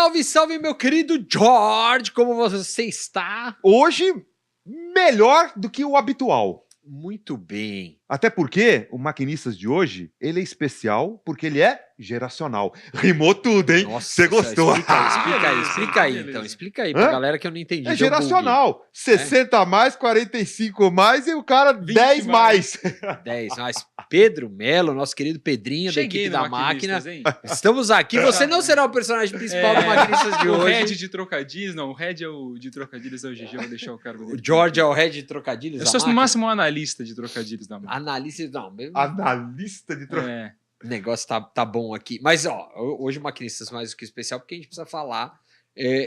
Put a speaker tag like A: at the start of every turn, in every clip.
A: Salve, salve, meu querido George! Como você está?
B: Hoje, melhor do que o habitual.
A: Muito bem.
B: Até porque o Maquinistas de hoje, ele é especial porque ele é geracional. Rimou tudo, hein? Você gostou?
A: Explica aí, então. Explica aí pra galera que eu não entendi.
B: É geracional. 60 a mais, 45 mais e o cara 10 mais.
A: 10 mais. Pedro Melo, nosso querido Pedrinho, da equipe da máquina. Hein? Estamos aqui. Você não será o personagem principal do Maquinistas de hoje.
C: O Red de trocadilhos, não. O Red é o de trocadilhos, é o GG, eu vou deixar o cara dele.
A: O George é o Red de trocadilhos.
C: Eu sou no máximo um analista de trocadilhos da máquina.
A: Analista, não. Mesmo...
B: Analista de trocadilhos.
A: O negócio tá bom aqui. Mas, ó, hoje o Maquinistas mais do que especial, porque a gente precisa falar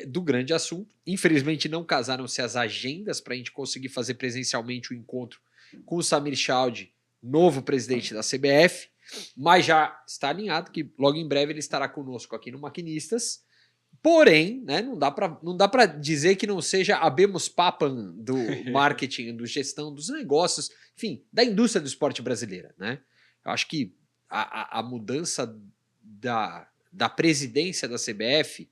A: do grande assunto. Infelizmente, não casaram-se as agendas para a gente conseguir fazer presencialmente o encontro com o Samir Chowdhury, novo presidente da CBF, mas já está alinhado que logo em breve ele estará conosco aqui no Maquinistas. Porém, né, não dá para dizer que não seja habemus papam do marketing, do gestão dos negócios, enfim, da indústria do esporte brasileira, né? Eu acho que a mudança da presidência da CBF,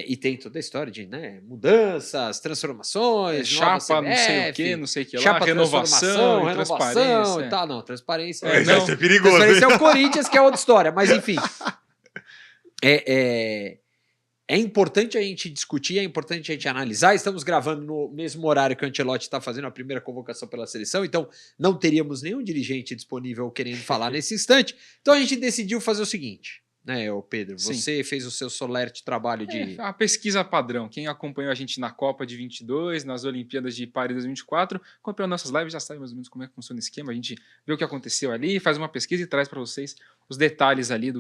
A: e tem toda a história de, né, mudanças, transformações,
C: chapa,
A: CBF,
C: não sei o que lá,
A: chapa,
C: renovação, transparência.
A: E tal, não, transparência.
B: Isso é perigoso.
A: Transparência é o Corinthians, que é outra história, mas enfim. É importante a gente discutir, é importante a gente analisar. Estamos gravando no mesmo horário que o Ancelotti está fazendo a primeira convocação pela seleção, então não teríamos nenhum dirigente disponível querendo falar nesse instante. Então a gente decidiu fazer o seguinte, né, Pedro?
C: Sim.
A: Você fez o seu solerte trabalho de...
C: a pesquisa padrão. Quem acompanhou a gente na Copa de 22, nas Olimpíadas de Paris 2024, acompanhou nossas lives, já sabe mais ou menos como é que funciona o esquema. A gente vê o que aconteceu ali, faz uma pesquisa e traz para vocês os detalhes ali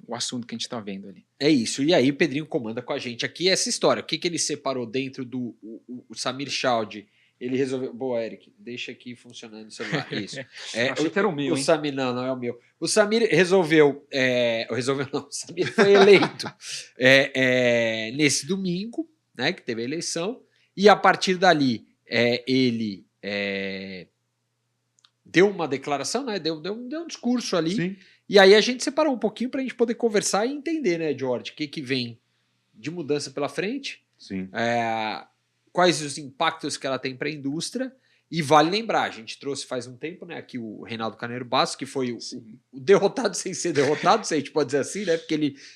C: o assunto que a gente está vendo ali.
A: É isso. E aí o Pedrinho comanda com a gente aqui essa história. O que ele separou dentro do o Samir Chowdhury? Ele resolveu... Boa, Eric, deixa aqui funcionando o celular. Isso.
C: Achei que era o meu,
A: hein? Samir, não é o meu. O Samir resolveu... o Samir foi eleito nesse domingo, né, que teve a eleição, e a partir dali ele deu uma declaração, né, deu um discurso ali.
B: Sim.
A: E aí a gente separou um pouquinho para a gente poder conversar e entender, né, George, o que vem de mudança pela frente.
B: Sim.
A: Quais os impactos que ela tem para a indústria, e vale lembrar, a gente trouxe faz um tempo, né, aqui o Reinaldo Carneiro Bastos, que foi o derrotado sem ser derrotado, se a gente pode dizer assim, né, porque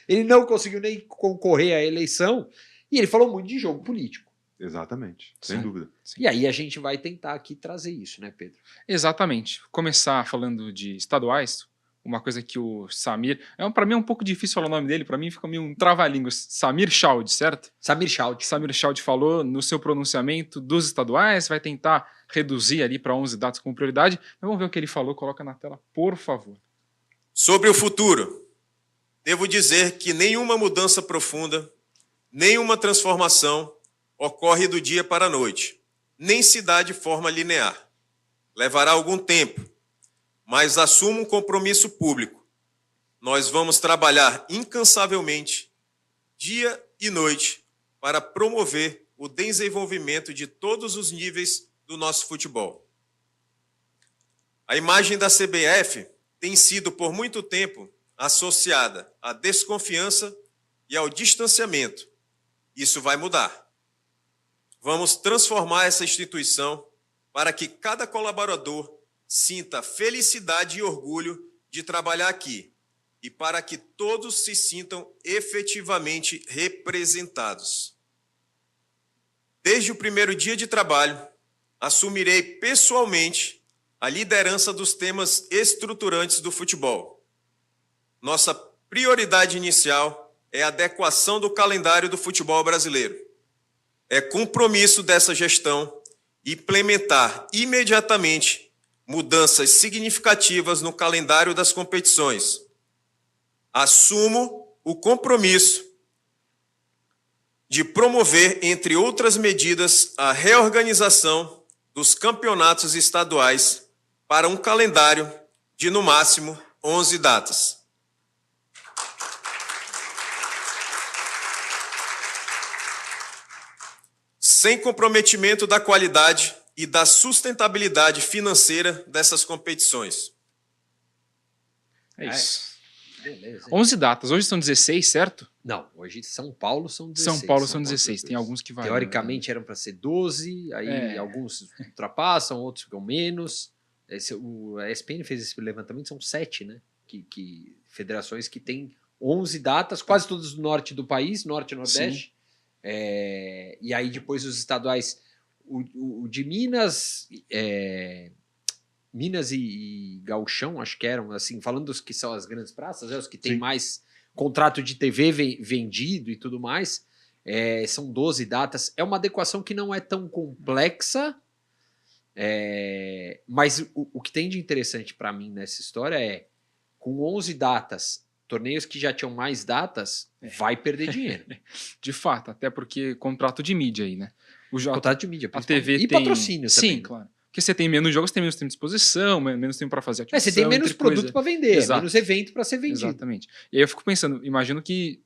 A: ele não conseguiu nem concorrer à eleição, e ele falou muito de jogo político.
B: Exatamente, sem dúvida.
A: Sim. E aí a gente vai tentar aqui trazer isso, né, Pedro?
C: Exatamente. Começar falando de estaduais, uma coisa que o Samir... para mim é um pouco difícil falar o nome dele, para mim fica meio um trava-línguas. Samir Chowdhury, certo?
A: Samir Chowdhury.
C: Samir Chowdhury falou no seu pronunciamento dos estaduais, vai tentar reduzir ali para 11 datas com prioridade. Mas vamos ver o que ele falou, coloca na tela, por favor.
D: Sobre o futuro, devo dizer que nenhuma mudança profunda, nenhuma transformação ocorre do dia para a noite, nem se dá de forma linear. Levará algum tempo, mas assumo um compromisso público. Nós vamos trabalhar incansavelmente, dia e noite, para promover o desenvolvimento de todos os níveis do nosso futebol. A imagem da CBF tem sido, por muito tempo, associada à desconfiança e ao distanciamento. Isso vai mudar. Vamos transformar essa instituição para que cada colaborador sinta felicidade e orgulho de trabalhar aqui e para que todos se sintam efetivamente representados. Desde o primeiro dia de trabalho, assumirei pessoalmente a liderança dos temas estruturantes do futebol. Nossa prioridade inicial é a adequação do calendário do futebol brasileiro. É compromisso dessa gestão implementar imediatamente mudanças significativas no calendário das competições. Assumo o compromisso de promover, entre outras medidas, a reorganização dos campeonatos estaduais para um calendário de, no máximo, 11 datas. Sem comprometimento da qualidade e da sustentabilidade financeira dessas competições.
C: É isso.
A: Beleza.
C: 11 datas. Hoje são 16, certo?
A: Não, hoje São Paulo são 16.
C: São Paulo são 16. Tem alguns que variam.
A: Teoricamente eram para ser 12, aí alguns ultrapassam, outros ficam menos. A ESPN fez esse levantamento, são 7, né? Federações que têm 11 datas, quase todas do norte do país, norte e nordeste. E aí depois os estaduais, o de Minas, Minas e Gauchão, acho que eram, assim, falando dos que são as grandes praças, os que têm mais contrato de TV vendido e tudo mais, são 12 datas. É uma adequação que não é tão complexa, mas o que tem de interessante para mim nessa história é, com 11 datas, torneios que já tinham mais datas, vai perder dinheiro.
C: De fato, até porque contrato de mídia aí, né?
A: Contrato de mídia,
C: a TV
A: e
C: tem...
A: patrocínio também.
C: Sim, claro. Porque você tem menos jogos, tem menos tempo de exposição, menos tempo para fazer ativação.
A: Você tem menos produto para vender,
C: Exato.
A: menos evento para ser vendido.
C: Exatamente. E aí eu fico pensando, imagino que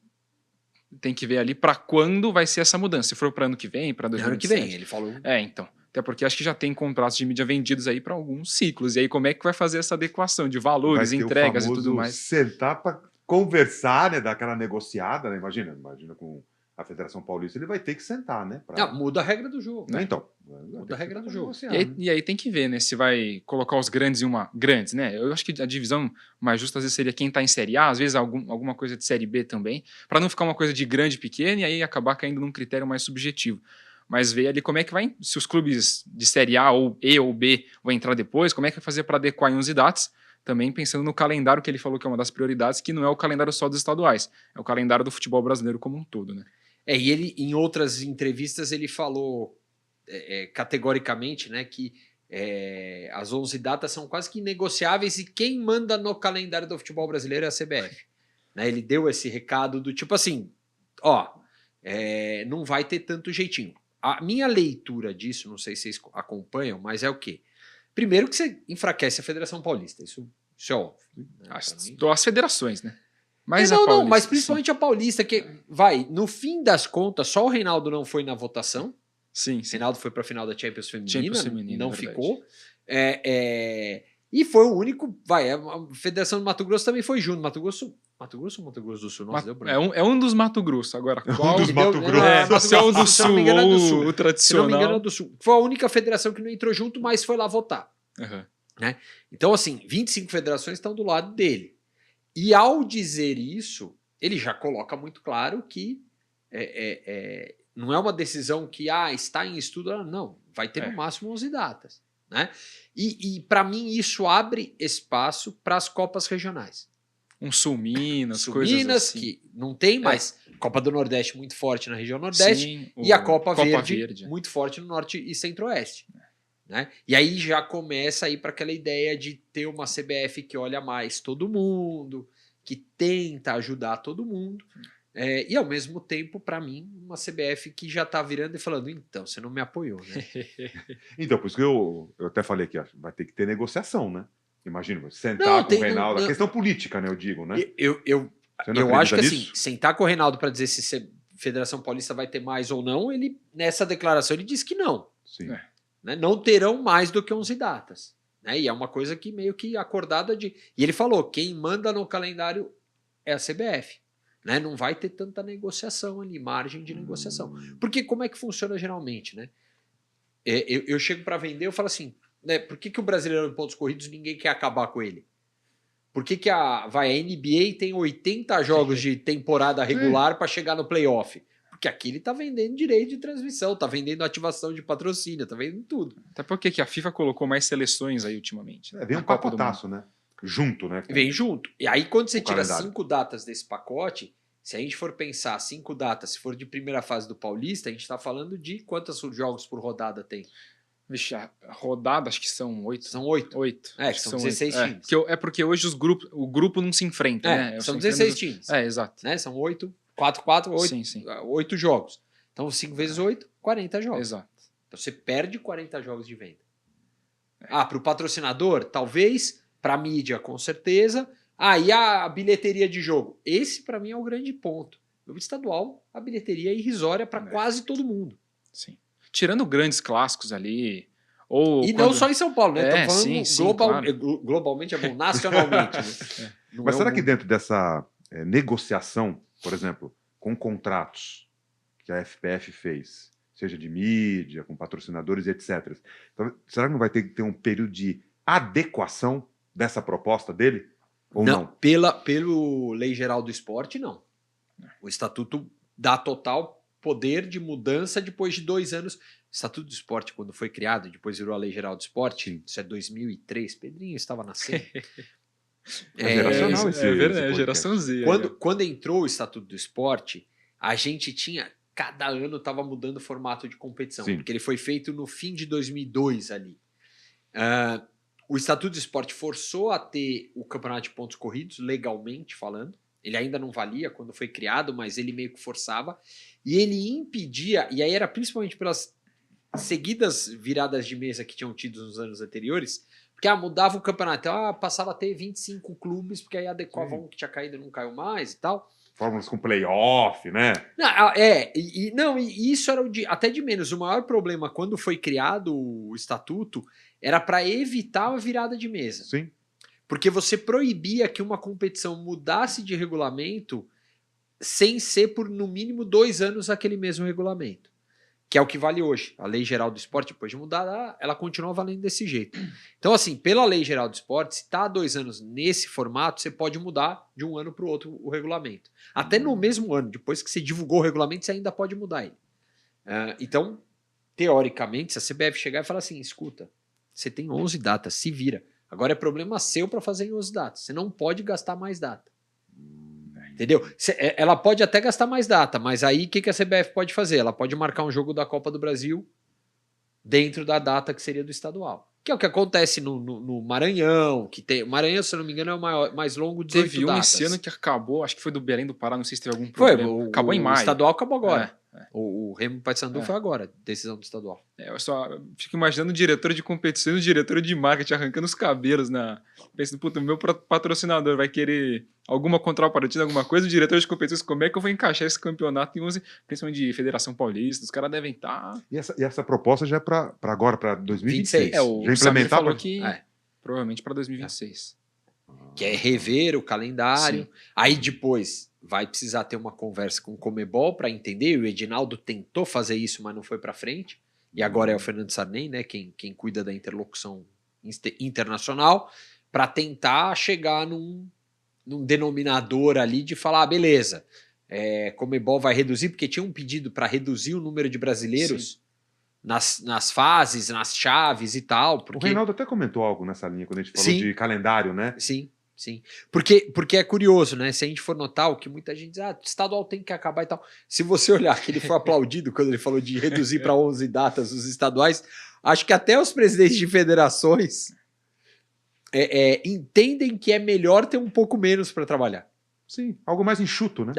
C: tem que ver ali para quando vai ser essa mudança. Se for para ano que vem, para 2027.
A: Ano que vem, ele falou.
C: Então. Até porque acho que já tem contratos de mídia vendidos aí para alguns ciclos. E aí como é que vai fazer essa adequação de valores, entregas e tudo mais?
B: Sentar para conversar, né, dar aquela negociada, né? Imagina com a Federação Paulista, ele vai ter que sentar, né?
A: Muda a regra do jogo.
B: Né? Então,
A: muda a regra do jogo.
C: E aí tem que ver, né? Se vai colocar os grandes em uma... Grandes, né? Eu acho que a divisão mais justa às vezes seria quem está em Série A, às vezes alguma coisa de Série B também, para não ficar uma coisa de grande e pequena e aí acabar caindo num critério mais subjetivo. Mas ver ali como é que vai... Se os clubes de Série A ou E ou B vão entrar depois, como é que vai fazer para adequar em 11 datas, também pensando no calendário que ele falou que é uma das prioridades, que não é o calendário só dos estaduais, é o calendário do futebol brasileiro como um todo, né?
A: E ele, em outras entrevistas, ele falou categoricamente, né, que as 11 datas são quase que inegociáveis e quem manda no calendário do futebol brasileiro é a CBF. Né, ele deu esse recado do tipo assim, não vai ter tanto jeitinho. A minha leitura disso, não sei se vocês acompanham, mas é o quê? Primeiro que você enfraquece a Federação Paulista, isso é óbvio. Né,
C: as federações, né?
A: Mas mas principalmente a Paulista, que no fim das contas, só o Reinaldo não foi na votação.
C: Sim.
A: O Reinaldo foi para a final da Champions Feminina, não
C: verdade.
A: ficou. E foi o único. A Federação do Mato Grosso também foi junto. Mato Grosso ou Mato Grosso do Sul? Nossa, deu branco.
C: É um dos Mato Grosso. Agora, qual?
B: Um dos Mato Grosso.
C: Se é o do
A: Se não
C: Sul
A: me engano, é do Sul.
C: ou o
A: Se
C: tradicional.
A: não me engano, é do Sul. Foi a única federação que não entrou junto, mas foi lá votar.
C: Uhum.
A: Né? Então, assim, 25 federações estão do lado dele. E ao dizer isso, ele já coloca muito claro que não é uma decisão que está em estudo, não, vai ter no máximo 11 datas. Né? E para mim isso abre espaço para as Copas regionais.
C: Sul-Minas,
A: coisas Minas, assim. Que não tem mais. Copa do Nordeste muito forte na região Nordeste.
C: Sim,
A: e a Copa Verde muito forte no Norte e Centro-Oeste. Né? E aí já começa a ir para aquela ideia de ter uma CBF que olha mais todo mundo, que tenta ajudar todo mundo, e ao mesmo tempo, para mim, uma CBF que já está virando e falando, então, você não me apoiou, né?
B: Então, por isso que eu até falei que vai ter que ter negociação, né? Imagina, sentar com o Reinaldo, a questão política, né, eu digo, né?
A: Eu acho que assim, sentar com o Reinaldo para dizer se a Federação Paulista vai ter mais ou não, ele, nessa declaração, ele disse que não.
B: Sim.
A: Né? Não terão mais do que 11 datas. Né? E é uma coisa que meio que acordada de... E ele falou, quem manda no calendário é a CBF. Né? Não vai ter tanta negociação ali, margem de negociação. Porque como é que funciona geralmente? Né? Eu chego para vender, eu falo assim, né, por que o brasileiro em pontos corridos ninguém quer acabar com ele? Por que a NBA tem 80 jogos de temporada regular para chegar no playoff? Porque aqui ele tá vendendo direito de transmissão, tá vendendo ativação de patrocínio, tá vendendo tudo.
C: Até porque a FIFA colocou mais seleções aí ultimamente.
B: Vem um pacotaço, né? Junto, né?
A: Vem junto. E aí quando você tira 5 datas desse pacote, se a gente for pensar 5 datas, se for de primeira fase do Paulista, a gente tá falando de quantos jogos por rodada tem?
C: Vixe, a rodada acho que são 8.
A: São 8.
C: 8.
A: São 16 times.
C: É porque hoje o grupo não se enfrenta, né?
A: São 16 times.
C: Exato.
A: Né? São 8, 4, 8,
C: sim.
A: 8 jogos. Então 5 vezes 8, 40 jogos.
C: Exato.
A: Então você perde 40 jogos de venda. Para o patrocinador, talvez. Para a mídia, com certeza. E a bilheteria de jogo? Esse, para mim, é o grande ponto. No estadual, a bilheteria é irrisória para quase todo mundo.
C: Sim. Tirando grandes clássicos ali.
A: Não só em São Paulo, né? Estamos falando
C: claro.
A: globalmente, é bom, nacionalmente. Né?
B: Mas será que dentro dessa negociação, por exemplo, com contratos que a FPF fez, seja de mídia, com patrocinadores, etc., então, será que não vai ter que ter um período de adequação dessa proposta dele? Ou não?
A: Pelo Lei Geral do Esporte, não. O Estatuto dá total poder de mudança depois de 2 anos. O Estatuto do Esporte, quando foi criado, depois virou a Lei Geral do Esporte, isso é 2003, Pedrinho estava nascendo.
B: Geracional
C: É verdade, geração Z.
A: Quando entrou o Estatuto do Esporte, a gente tinha... Cada ano estava mudando o formato de competição,
B: Sim.
A: porque ele foi feito no fim de 2002 ali. O Estatuto do Esporte forçou a ter o campeonato de pontos corridos, legalmente falando. Ele ainda não valia quando foi criado, mas ele meio que forçava. E ele impedia, e aí era principalmente pelas seguidas viradas de mesa que tinham tido nos anos anteriores, porque mudava o campeonato. Então, passava a ter 25 clubes, porque aí adequava um que tinha caído e não caiu mais e tal.
B: Fórmulas com playoff, né?
A: Não, e isso era até de menos. O maior problema quando foi criado o estatuto era para evitar a virada de mesa.
B: Sim.
A: Porque você proibia que uma competição mudasse de regulamento sem ser por no mínimo 2 anos aquele mesmo regulamento. Que é o que vale hoje. A Lei Geral do Esporte, depois de mudar, ela continua valendo desse jeito. Então, assim, pela Lei Geral do Esporte, se está há 2 anos nesse formato, você pode mudar de um ano para o outro o regulamento. Até no mesmo ano, depois que você divulgou o regulamento, você ainda pode mudar ele. Então, teoricamente, se a CBF chegar e falar assim, escuta, você tem 11 datas, se vira. Agora é problema seu para fazer em 11 datas. Você não pode gastar mais data. Entendeu? Ela pode até gastar mais data, mas aí o que a CBF pode fazer? Ela pode marcar um jogo da Copa do Brasil dentro da data que seria do estadual. Que é o que acontece no Maranhão, que tem. O Maranhão, se eu não me engano, é o mais longo de 18 datas.
C: Teve esse ano que acabou, acho que foi do Belém do Pará, não sei se teve algum problema. Acabou em maio.
A: O estadual acabou agora. O Remo Paysandu foi agora, decisão do estadual.
C: Eu só fico imaginando o diretor de competição e o diretor de marketing arrancando os cabelos pensando, puta, o meu patrocinador vai querer alguma contrapartida, alguma coisa, o diretor de competições, como é que eu vou encaixar esse campeonato em 11, principalmente de Federação Paulista, os caras devem estar...
B: E essa proposta já é para agora, para 2026?
C: O
B: já
C: Samir falou que provavelmente para 2026.
A: Que é rever o calendário. Sim. Aí depois vai precisar ter uma conversa com o Comebol para entender. O Edinaldo tentou fazer isso, mas não foi para frente. E agora é o Fernando Sarney, né, quem cuida da interlocução internacional, para tentar chegar num denominador ali de falar, beleza, Comebol vai reduzir, porque tinha um pedido para reduzir o número de brasileiros nas fases, nas chaves e tal. Porque...
B: O Reinaldo até comentou algo nessa linha, quando a gente falou de calendário, né?
A: Sim. Porque é curioso, né? Se a gente for notar o que muita gente diz, estadual tem que acabar e tal. Se você olhar que ele foi aplaudido quando ele falou de reduzir para 11 datas os estaduais, acho que até os presidentes de federações entendem que é melhor ter um pouco menos para trabalhar.
B: Sim, algo mais enxuto, né?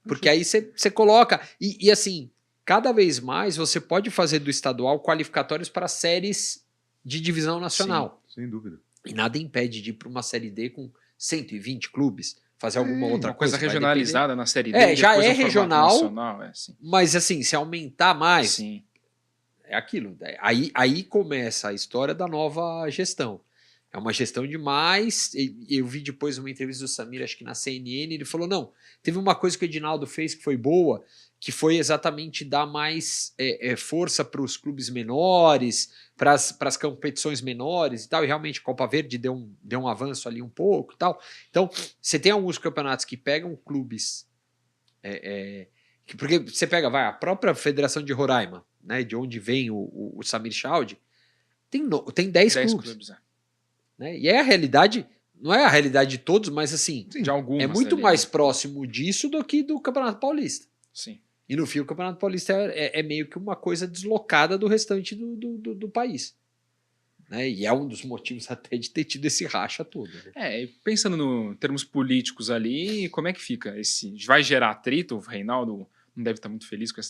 A: Porque aí você coloca... E assim, cada vez mais você pode fazer do estadual qualificatórios para séries de divisão nacional.
B: Sim, sem dúvida.
A: E nada impede de ir para uma série D com 120 clubes, fazer alguma outra
C: coisa regionalizada na série D.
A: Já é regional,
C: nacional,
A: mas assim, se aumentar mais, é aquilo. Aí começa a história da nova gestão. É uma gestão de mais... Eu vi depois uma entrevista do Samir, acho que na CNN, ele falou, não, teve uma coisa que o Edinaldo fez que foi boa, que foi exatamente dar mais força para os clubes menores, para as competições menores e tal, e realmente a Copa Verde deu um avanço ali um pouco e tal. Então, você tem alguns campeonatos que pegam clubes... porque você pega, a própria Federação de Roraima, né, de onde vem o Samir Chaudi, tem 10 clubes. Né? E a realidade, não é a realidade de todos, mas assim,
C: de algumas,
A: é muito mais próximo disso do que do Campeonato Paulista.
C: Sim.
A: E no fim o Campeonato Paulista é meio que uma coisa deslocada do restante do país. Né? E é um dos motivos até de ter tido esse racha todo. Né?
C: Pensando em termos políticos ali, como é que fica? Vai gerar atrito? O Reinaldo não deve estar muito feliz com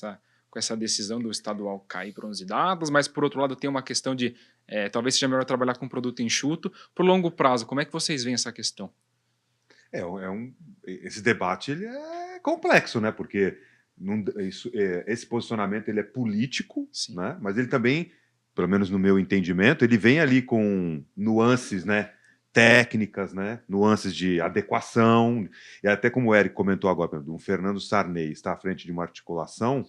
C: essa decisão do estadual cair para 11 datas, mas por outro lado tem uma questão de talvez seja melhor trabalhar com produto enxuto. Por longo prazo, como é que vocês veem essa questão?
B: Esse debate ele é complexo, né? Porque esse posicionamento ele é político, né? Mas ele também, pelo menos no meu entendimento, ele vem ali com nuances, né? técnicas, né? Nuances de adequação, e até como o Eric comentou agora, por exemplo, um Fernando Sarney está à frente de uma articulação,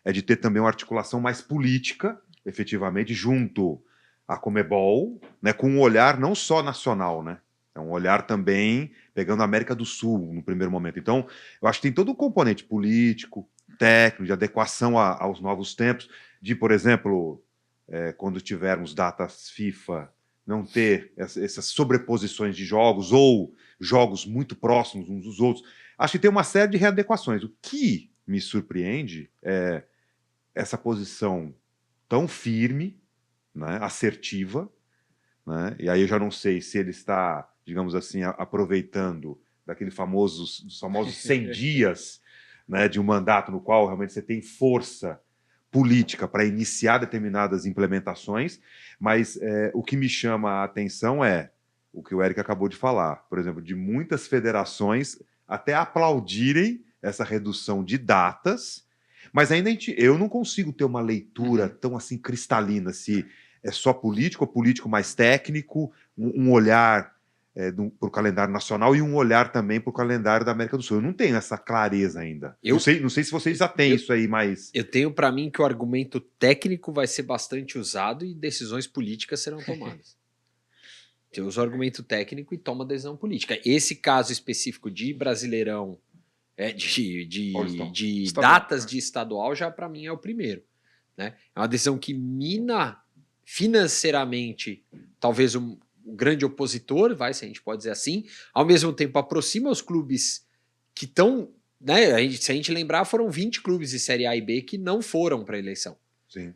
B: é de ter também uma articulação mais política, efetivamente, junto à Conmebol, né? Com um olhar não só nacional, né? É um olhar também pegando a América do Sul no primeiro momento. Então, eu acho que tem todo um componente político, técnico, de adequação aos novos tempos, de, por exemplo, quando tivermos datas FIFA, não ter essas sobreposições de jogos ou jogos muito próximos uns dos outros. Acho que tem uma série de readequações. O que me surpreende é essa posição tão firme, né, assertiva, né, e aí eu já não sei se ele está, digamos assim, aproveitando dos famosos 100 dias, né, de um mandato no qual realmente você tem força política para iniciar determinadas implementações, mas o que me chama a atenção é o que o Eric acabou de falar, por exemplo, de muitas federações até aplaudirem essa redução de datas, mas ainda eu não consigo ter uma leitura tão assim cristalina, se é só político ou político mais técnico, um olhar para o calendário nacional e um olhar também para o calendário da América do Sul. Eu não tenho essa clareza ainda. Não sei se vocês já têm isso aí, mas...
A: Eu tenho para mim que o argumento técnico vai ser bastante usado e decisões políticas serão tomadas. Você usa o argumento técnico e toma decisão política. Esse caso específico de Brasileirão, de datas de estadual, já para mim é o primeiro. Né? É uma decisão que mina financeiramente talvez um grande opositor, se a gente pode dizer assim, ao mesmo tempo aproxima os clubes que estão, né, se a gente lembrar, foram 20 clubes de Série A e B que não foram para a eleição.
B: Sim.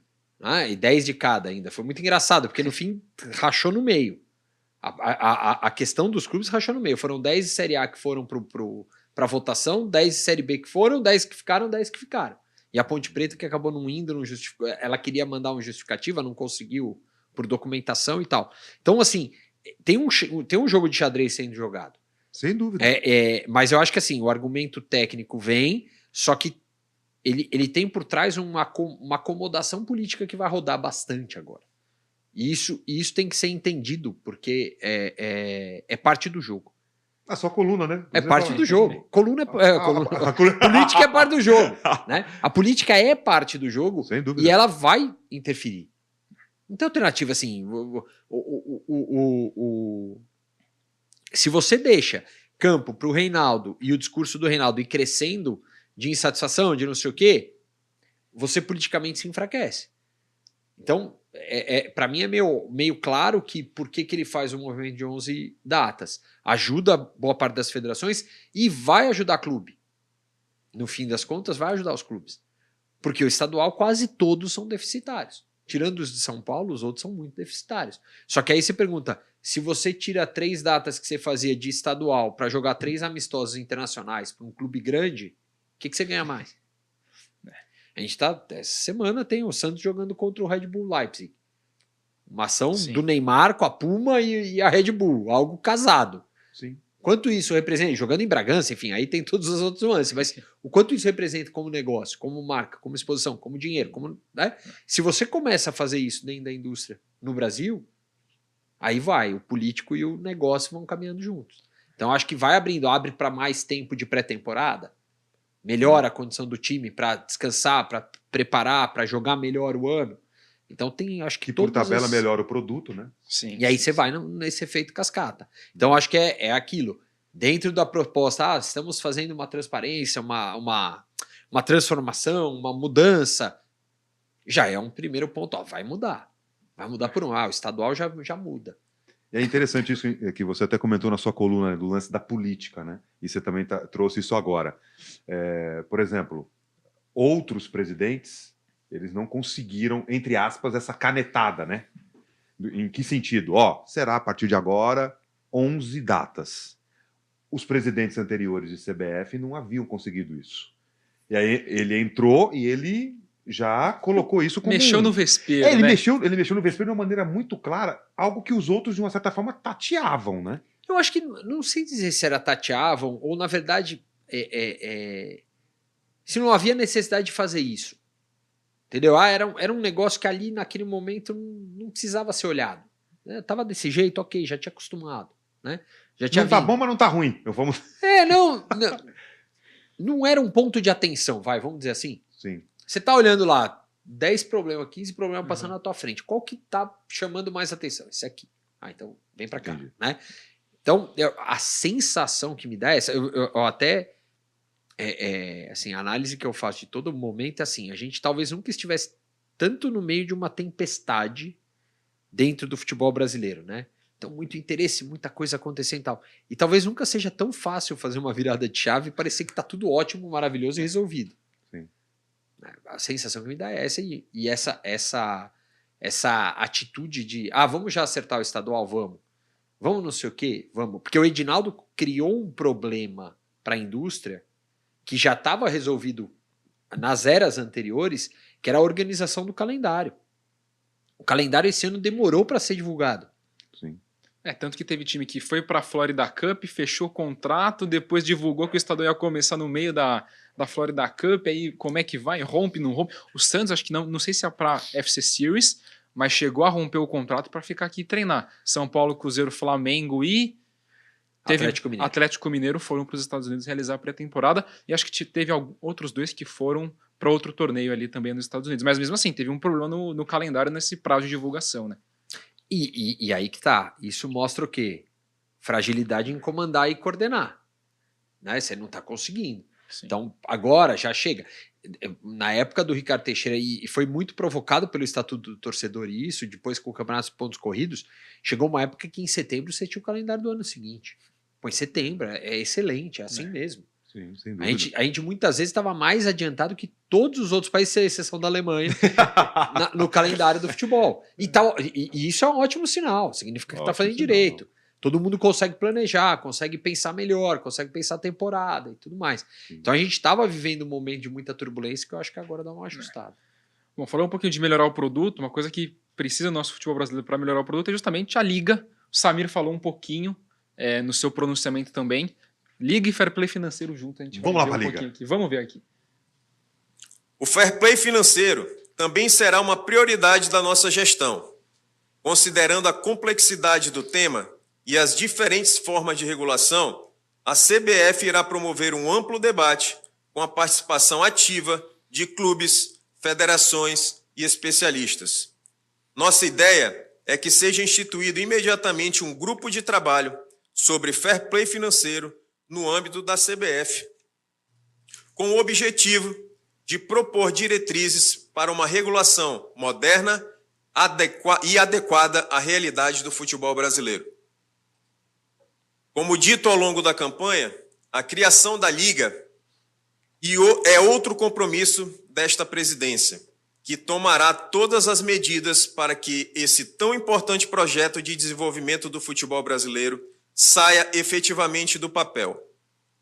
A: E 10 de cada ainda. Foi muito engraçado, porque no fim rachou no meio. A questão dos clubes rachou no meio. Foram 10 de Série A que foram para votação, 10 de Série B que foram, 10 que ficaram, 10 que ficaram. E a Ponte Preta que acabou não indo, ela queria mandar uma justificativa, não conseguiu por documentação e tal. Então, assim, tem um jogo de xadrez sendo jogado.
B: Sem dúvida.
A: Mas eu acho que assim, o argumento técnico vem, só que ele tem por trás uma acomodação política que vai rodar bastante agora. E isso tem que ser entendido, porque é parte do jogo.
B: Só coluna, né?
A: É parte do jogo. Política é parte do jogo. Né? A política é parte do jogo.
B: Sem dúvida.
A: E ela vai interferir. Não tem alternativa assim. Se você deixa campo para o Reinaldo e o discurso do Reinaldo ir crescendo de insatisfação, de não sei o quê, você politicamente se enfraquece. Então, para mim é meio claro que por que ele faz um movimento de 11 datas. Ajuda boa parte das federações e vai ajudar clube. No fim das contas, vai ajudar os clubes. Porque o estadual quase todos são deficitários. Tirando os de São Paulo, os outros são muito deficitários. Só que aí você pergunta, se você tira 3 datas que você fazia de estadual para jogar 3 amistosos internacionais para um clube grande, o que você ganha mais? A gente essa semana tem o Santos jogando contra o Red Bull Leipzig. Uma ação do Neymar com a Puma e a Red Bull, algo casado.
B: Sim.
A: Quanto isso representa, jogando em Bragança, enfim, aí tem todos os outros nuances, mas o quanto isso representa como negócio, como marca, como exposição, como dinheiro, né? Se você começa a fazer isso dentro da indústria no Brasil, aí o político e o negócio vão caminhando juntos. Então acho que abre para mais tempo de pré-temporada, melhora a condição do time para descansar, para preparar, para jogar melhor o ano. Então acho que
B: por tabela melhora o produto, né?
C: Sim.
A: E aí você vai nesse efeito cascata. Então acho que é aquilo. Dentro da proposta, estamos fazendo uma transparência, uma transformação, uma mudança, já é um primeiro ponto. Vai mudar. Vai mudar por o estadual já muda.
B: E é interessante isso que você até comentou na sua coluna, do lance da política, né? E você também trouxe isso agora. Por exemplo, outros presidentes, eles não conseguiram, entre aspas, essa canetada, né? Em que sentido? Será a partir de agora 11 datas. Os presidentes anteriores de CBF não haviam conseguido isso. E aí ele entrou e ele já colocou isso como...
C: Mexeu no vespeiro,
B: ele
C: né?
B: mexeu no vespeiro de uma maneira muito clara, algo que os outros, de uma certa forma, tateavam, né?
A: Eu acho que, não sei dizer se era tateavam ou, na verdade, se não havia necessidade de fazer isso. Entendeu? Era um negócio que ali, naquele momento, não precisava ser olhado. Tava desse jeito, ok, já tinha acostumado. né? Já tinha
B: Não tá
A: vindo.
B: bom, mas não tá ruim. Vamos...
A: Não era um ponto de atenção, vamos dizer assim.
B: Sim.
A: Você tá olhando lá, 10 problemas, 15 problemas passando na tua frente. Qual que tá chamando mais atenção? Esse aqui. Então vem pra cá,
B: Entendi.
A: né? Então, a sensação que me dá é essa. Eu até... assim, a análise que eu faço de todo momento é assim, a gente talvez nunca estivesse tanto no meio de uma tempestade dentro do futebol brasileiro, né? Então, muito interesse, muita coisa acontecendo e tal. E talvez nunca seja tão fácil fazer uma virada de chave e parecer que tá tudo ótimo, maravilhoso e resolvido.
B: Sim.
A: A sensação que me dá é essa, e essa atitude de, vamos já acertar o estadual? Vamos não sei o quê? Vamos. Porque o Edinaldo criou um problema para a indústria que já estava resolvido nas eras anteriores, que era a organização do calendário. O calendário esse ano demorou para ser divulgado.
B: Sim.
C: Tanto que teve time que foi para a Florida Cup, fechou contrato, depois divulgou que o estadual ia começar no meio da Florida Cup, aí como é que vai? Rompe, não rompe? O Santos, acho que não sei se é para FC Series, mas chegou a romper o contrato para ficar aqui e treinar. São Paulo, Cruzeiro, Flamengo e Atlético Mineiro foram para os Estados Unidos realizar a pré-temporada, e acho que teve outros 2 que foram para outro torneio ali também nos Estados Unidos. Mas mesmo assim, teve um problema no calendário nesse prazo de divulgação, né?
A: E aí que tá. Isso mostra o quê? Fragilidade em comandar e coordenar. Né? Você não tá conseguindo.
C: Sim.
A: Então, agora já chega. Na época do Ricardo Teixeira, e foi muito provocado pelo Estatuto do Torcedor e isso, depois com o Campeonato de Pontos Corridos, chegou uma época que em setembro você tinha o calendário do ano seguinte. Pô, em setembro, é excelente, é assim mesmo.
B: Sim, sem dúvida.
A: A gente muitas vezes estava mais adiantado que todos os outros países, à exceção da Alemanha, no calendário do futebol. E isso é um ótimo sinal, significa que está fazendo direito. Todo mundo consegue planejar, consegue pensar melhor, consegue pensar a temporada e tudo mais.
B: Sim.
A: Então a gente estava vivendo um momento de muita turbulência que eu acho que agora dá uma ajustada.
C: Bom, falando um pouquinho de melhorar o produto, uma coisa que precisa do nosso futebol brasileiro para melhorar o produto é justamente a Liga. O Samir falou um pouquinho no seu pronunciamento também. Liga e Fair Play Financeiro junto. A gente
B: Vamos
C: vai
B: lá
C: ver
B: pra
C: pouquinho
B: Liga.
C: aqui. Vamos ver aqui.
D: O Fair Play financeiro também será uma prioridade da nossa gestão. Considerando a complexidade do tema e as diferentes formas de regulação, a CBF irá promover um amplo debate com a participação ativa de clubes, federações e especialistas. Nossa ideia é que seja instituído imediatamente um grupo de trabalho sobre fair play financeiro no âmbito da CBF, com o objetivo de propor diretrizes para uma regulação moderna e adequada à realidade do futebol brasileiro. Como dito ao longo da campanha, a criação da Liga é outro compromisso desta presidência, que tomará todas as medidas para que esse tão importante projeto de desenvolvimento do futebol brasileiro saia efetivamente do papel.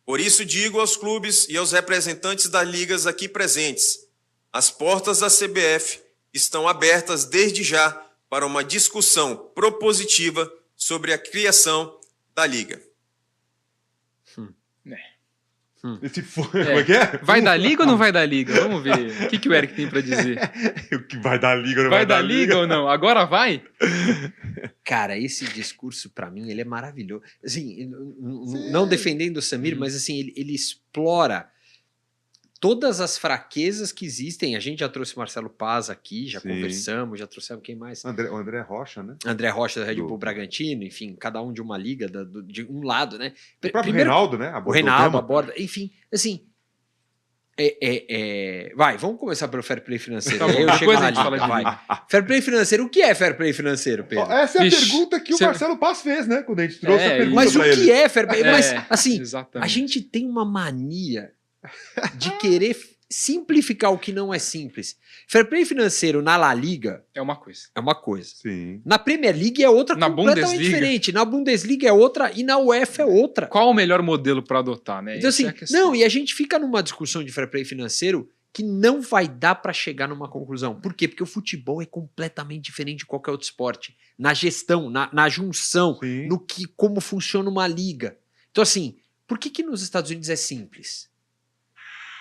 D: Por isso digo aos clubes e aos representantes das ligas aqui presentes, as portas da CBF estão abertas desde já para uma discussão propositiva sobre a criação da Liga.
B: Como é que é?
C: Vai dar Liga ou não vai dar Liga? Vamos ver. O que o Eric tem para dizer?
B: O que vai dar Liga ou não
C: Vai dar Liga ou não? Agora vai?
A: Cara, esse discurso, pra mim, ele é maravilhoso. Assim, não defendendo o Samir, mas assim, ele explora todas as fraquezas que existem. A gente já trouxe Marcelo Paz aqui, já conversamos, já trouxemos quem mais?
B: O André Rocha, né?
A: André Rocha da Red Bull Bragantino, enfim, cada um de uma liga, de um lado, né?
B: O próprio Reinaldo, né?
A: O Reinaldo aborda, enfim, assim... Vai, vamos começar pelo fair play financeiro.
C: Tá bom,
A: eu chego
C: depois
A: na
C: a gente
A: liga,
C: fala de
A: vai. Fair play financeiro, o que é fair play financeiro, Pedro?
B: Essa é a
C: Ixi,
B: pergunta que o
C: você-
B: Marcelo Paz fez, né? Quando a gente trouxe a pergunta
A: Mas o
B: pra ele.
A: que é fair play? Mas, assim,
C: exatamente.
A: a gente tem uma mania de querer simplificar o que não é simples. Fair play financeiro na La Liga
C: É uma coisa.
A: é uma coisa.
B: Sim.
A: Na Premier League é outra
C: Na
A: completamente
C: Bundesliga?
A: diferente. Na Bundesliga é outra e na UEFA é outra.
C: Qual o melhor modelo para adotar, né?
A: Então,
C: Essa
A: assim,
C: é a questão.
A: não, e a gente fica numa discussão de fair play financeiro que não vai dar para chegar numa conclusão. Por quê? Porque o futebol é completamente diferente de qualquer outro esporte. Na gestão, na junção,
B: Sim.
A: no que, como funciona uma liga. Então, assim, por que nos Estados Unidos é simples?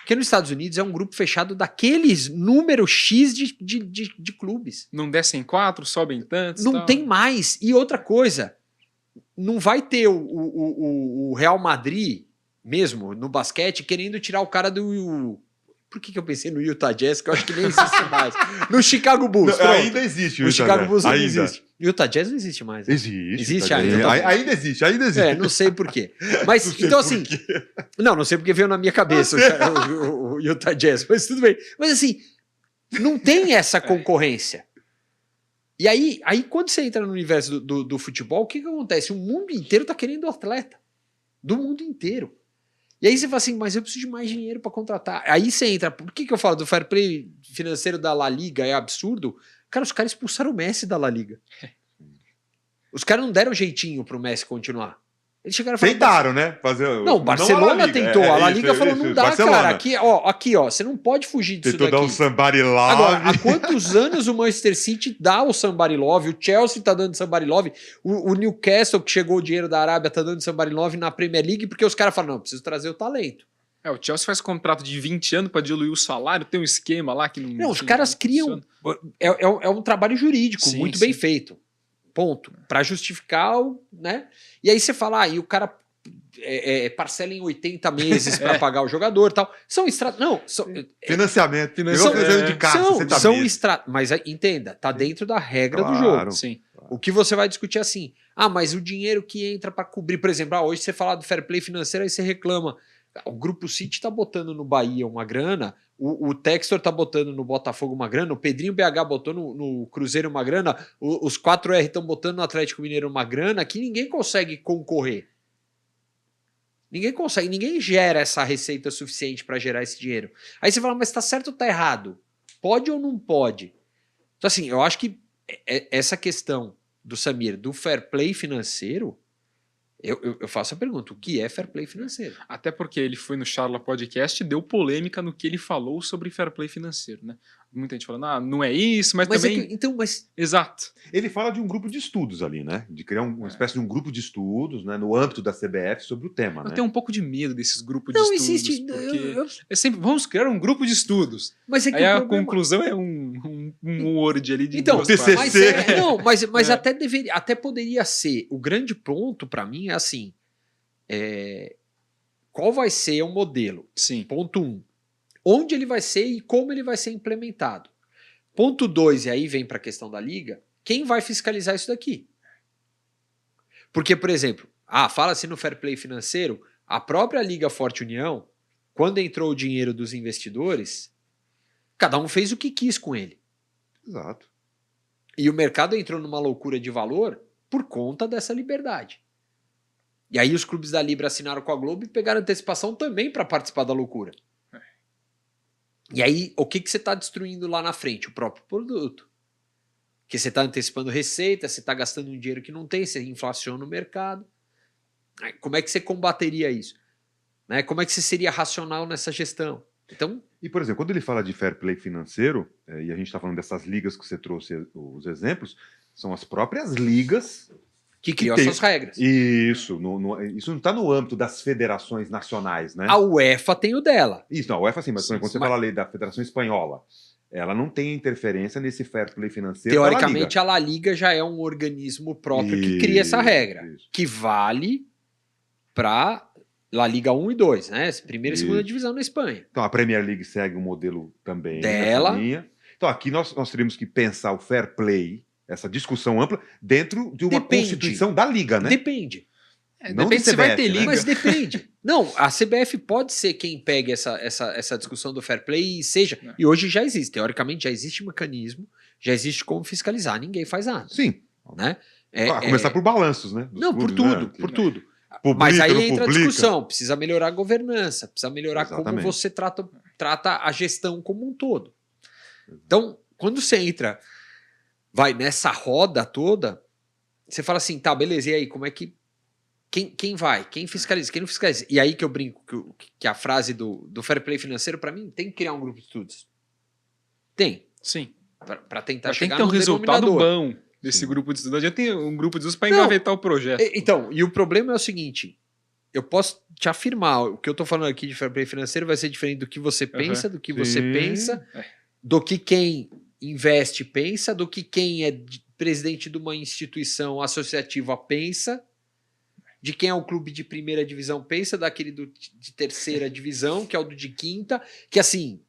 A: Porque nos Estados Unidos é um grupo fechado daqueles número X de clubes.
C: Não descem 4, sobem tantos.
A: Não
C: tal.
A: tem mais. E outra coisa, não vai ter o Real Madrid, mesmo, no basquete, querendo tirar o cara do... Por que eu pensei no Utah Jazz, que eu acho que nem existe mais? No Chicago Bulls,
B: Não, ainda existe
A: o Chicago Bulls não
B: ainda
A: existe. Utah Jazz não existe mais. Né?
B: Existe.
A: Existe
B: tá
A: ainda.
B: bem.
A: Tá bem.
B: Ainda existe.
A: Não sei por quê. Mas,
B: Não sei
A: então
B: por
A: assim...
B: quê.
A: Não sei porque veio na minha cabeça o Utah Jazz, mas tudo bem. Mas assim, não tem essa concorrência. E aí quando você entra no universo do futebol, o que acontece? O mundo inteiro tá querendo atleta. Do mundo inteiro. E aí você fala assim, mas eu preciso de mais dinheiro para contratar. Aí você entra, por que eu falo do fair play financeiro da La Liga? É absurdo. Cara, os caras expulsaram o Messi da La Liga. Os caras não deram jeitinho pro Messi continuar. Eles chegaram a falar...
B: Tentaram, né? Fazer,
A: Não, o Barcelona tentou. A La Liga falou, não dá,
B: Barcelona.
A: cara. Aqui, ó, você não pode fugir disso
B: Tentou
A: daqui.
B: dar um somebody love.
A: Agora, há quantos anos o Manchester City dá o somebody love? O Chelsea tá dando somebody love. O Newcastle, que chegou o dinheiro da Arábia, tá dando somebody love na Premier League, porque os caras falam, não, preciso trazer o talento.
C: O Chelsea faz contrato de 20 anos para diluir o salário, tem um esquema lá que não...
A: Não, os caras criam... É um trabalho jurídico
C: Sim,
A: muito
C: sim.
A: bem feito. Ponto. Para justificar, né? E aí você fala, e o cara parcela em 80 meses para pagar o jogador e tal. São estratégias... Não,
B: Financiamento.
A: São-
B: Financiamento de carro,
A: são mas entenda, tá dentro da regra do jogo.
C: Sim.
A: O que você vai discutir é assim, mas o dinheiro que entra para cobrir, por exemplo, hoje você fala do fair play financeiro, aí você reclama. O Grupo City tá botando no Bahia uma grana, o Textor tá botando no Botafogo uma grana, o Pedrinho BH botou no Cruzeiro uma grana, os 4R estão botando no Atlético Mineiro uma grana que ninguém consegue concorrer. Ninguém consegue, ninguém gera essa receita suficiente para gerar esse dinheiro. Aí você fala, mas tá certo ou tá errado? Pode ou não pode? Então assim, eu acho que essa questão do Samir, do fair play financeiro, eu faço a pergunta, o que é fair play financeiro?
C: Até porque ele foi no Charla Podcast e deu polêmica no que ele falou sobre fair play financeiro, né? Muita gente falando, não é isso, mas também... Exato.
B: Ele fala de um grupo de estudos ali, né? De criar uma espécie de um grupo de estudos, né? No âmbito da CBF sobre o tema, né?
C: Eu tenho um pouco de medo desses grupos
A: Não
C: de estudos.
A: existe.
C: Porque é sempre, vamos criar um grupo de estudos.
A: Mas é que
C: Aí
A: o
C: a
A: problema...
C: conclusão é um Word ali de
A: Então,
C: duas
B: TCC.
C: páginas.
A: mas
C: É.
A: até poderia ser. O grande ponto para mim é assim: qual vai ser o modelo?
C: Sim.
A: Ponto 1. Onde ele vai ser e como ele vai ser implementado. Ponto 2, e aí vem para a questão da liga, quem vai fiscalizar isso daqui? Porque, por exemplo, fala-se no fair play financeiro, a própria Liga Forte União, quando entrou o dinheiro dos investidores, cada um fez o que quis com ele.
B: Exato.
A: E o mercado entrou numa loucura de valor por conta dessa liberdade. E aí os clubes da Libra assinaram com a Globo e pegaram antecipação também para participar da loucura. E aí, o que você está destruindo lá na frente? O próprio produto. Porque você está antecipando receita, você está gastando um dinheiro que não tem, você inflaciona o mercado. Como é que você combateria isso? Né? Como é que você seria racional nessa gestão? Então,
B: E, por exemplo, quando ele fala de fair play financeiro, e a gente está falando dessas ligas que você trouxe os exemplos, são as próprias ligas
A: que criam
B: tem-
A: essas regras.
B: Isso, isso não está no âmbito das federações nacionais, né?
A: A UEFA tem o dela.
B: Isso, não, a UEFA sim, mas
C: Sim,
B: quando você
A: mas-
B: fala a lei da Federação Espanhola, ela não tem interferência nesse fair play financeiro da La Liga.
A: Teoricamente, a La Liga já é um organismo próprio que cria essa regra.
B: Isso.
A: Que vale para La Liga 1 e 2, né? Primeira e segunda
B: Isso.
A: divisão na Espanha.
B: Então a Premier League segue um modelo também
A: Dela.
B: nessa linha. Então aqui nós teríamos que pensar o fair play, essa discussão ampla, dentro de uma
A: Depende.
B: constituição da Liga, né?
A: Depende.
B: Não
C: Depende
B: do
C: se vai
B: CBF,
C: ter
B: né?
C: liga.
A: Mas depende. Não, a CBF pode ser quem pegue essa discussão do fair play e seja.
C: É.
A: E hoje já existe. Teoricamente já existe mecanismo, já existe como fiscalizar. Ninguém faz nada.
B: Sim.
A: Né?
B: A começar por balanços, né? Dos
A: Não, por
B: clubes,
A: tudo,
B: né?
A: por tudo.
B: Publica,
A: Mas aí
B: não
A: entra a
B: publica.
A: discussão. Precisa melhorar a governança, precisa melhorar como
B: Exatamente.
A: você trata a gestão como um todo. Então, quando você entra, vai nessa roda toda, você fala assim, tá, beleza, e aí, como é que... Quem vai? Quem fiscaliza? Quem não fiscaliza? E aí que eu brinco que a frase do fair play financeiro, para mim, tem que criar um grupo de estudos. Tem.
C: Sim.
A: Para tentar
C: Mas tem
A: chegar
C: que ter um
A: no
C: resultado
A: denominador.
C: bom desse grupo de estudos. Não adianta ter um grupo de estudos para
A: Não.
C: engavetar o projeto.
A: Então, e o problema é o seguinte, eu posso te afirmar, o que eu tô falando aqui de fair play financeiro vai ser diferente do que você pensa, do que você
B: Sim.
A: pensa, do que quem investe pensa, do que quem é presidente de uma instituição associativa pensa. de quem é o clube de primeira divisão pensa daquele de terceira divisão, que é o do de quinta, que assim...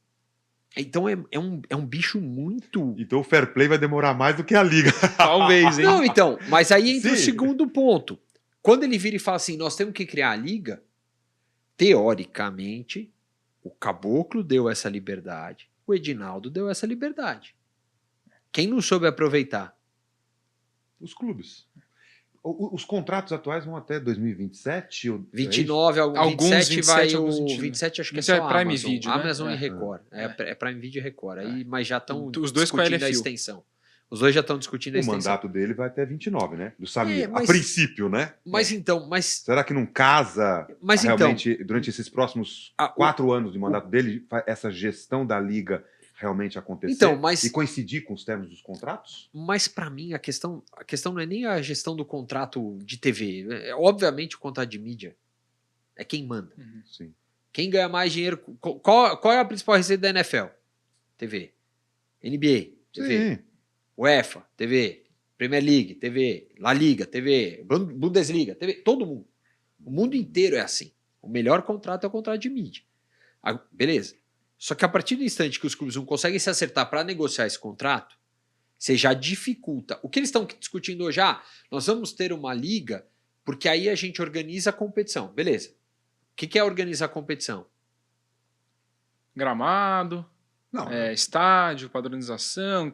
A: Então é um bicho muito...
B: Então o fair play vai demorar mais do que a liga.
C: Talvez, hein?
A: Não, então, mas aí entra o
B: Sim.
A: segundo ponto. Quando ele vira e fala assim, nós temos que criar a liga, teoricamente, o Caboclo deu essa liberdade, o Edinaldo deu essa liberdade. Quem não soube aproveitar?
B: Os clubes. Os contratos atuais vão até 2027?
A: 29,
C: Alguns
A: 27
C: 27,
A: vai
C: alguns
A: o
C: 22.
A: 27 acho que é
C: Isso é
A: só
C: Prime
A: Amazon,
C: Video, né?
A: Amazon e
C: É.
A: Record. É Prime Video e Record. Aí, mas já estão
C: Os dois com a
A: discutindo a
C: LFU.
A: extensão. Os dois já estão discutindo a
B: O
A: extensão.
B: mandato dele vai até 29, né? Do Samir.
A: mas-
B: A princípio, né?
A: Mas então,
B: Será que não casa
A: Mas então-
B: realmente, durante esses próximos
A: Ah,
B: 4 anos de mandato dele, essa gestão da liga realmente acontecer
A: Então, mas-
B: e coincidir com os termos dos contratos?
A: Mas para mim a questão não é nem a gestão do contrato de TV. Obviamente o contrato de mídia é quem manda.
B: Sim.
A: Quem ganha mais dinheiro? Qual é a principal receita da NFL? TV. NBA, TV.
B: Sim.
A: UEFA, TV. Premier League, TV. La Liga, TV. Bundesliga, TV. Todo mundo. O mundo inteiro é assim. O melhor contrato é o contrato de mídia. Beleza. Só que a partir do instante que os clubes não conseguem se acertar para negociar esse contrato, você já dificulta. O que eles estão discutindo hoje? Nós vamos ter uma liga, porque aí a gente organiza a competição. Beleza. O que é organizar a competição?
C: Gramado,
B: Não,
C: estádio, padronização,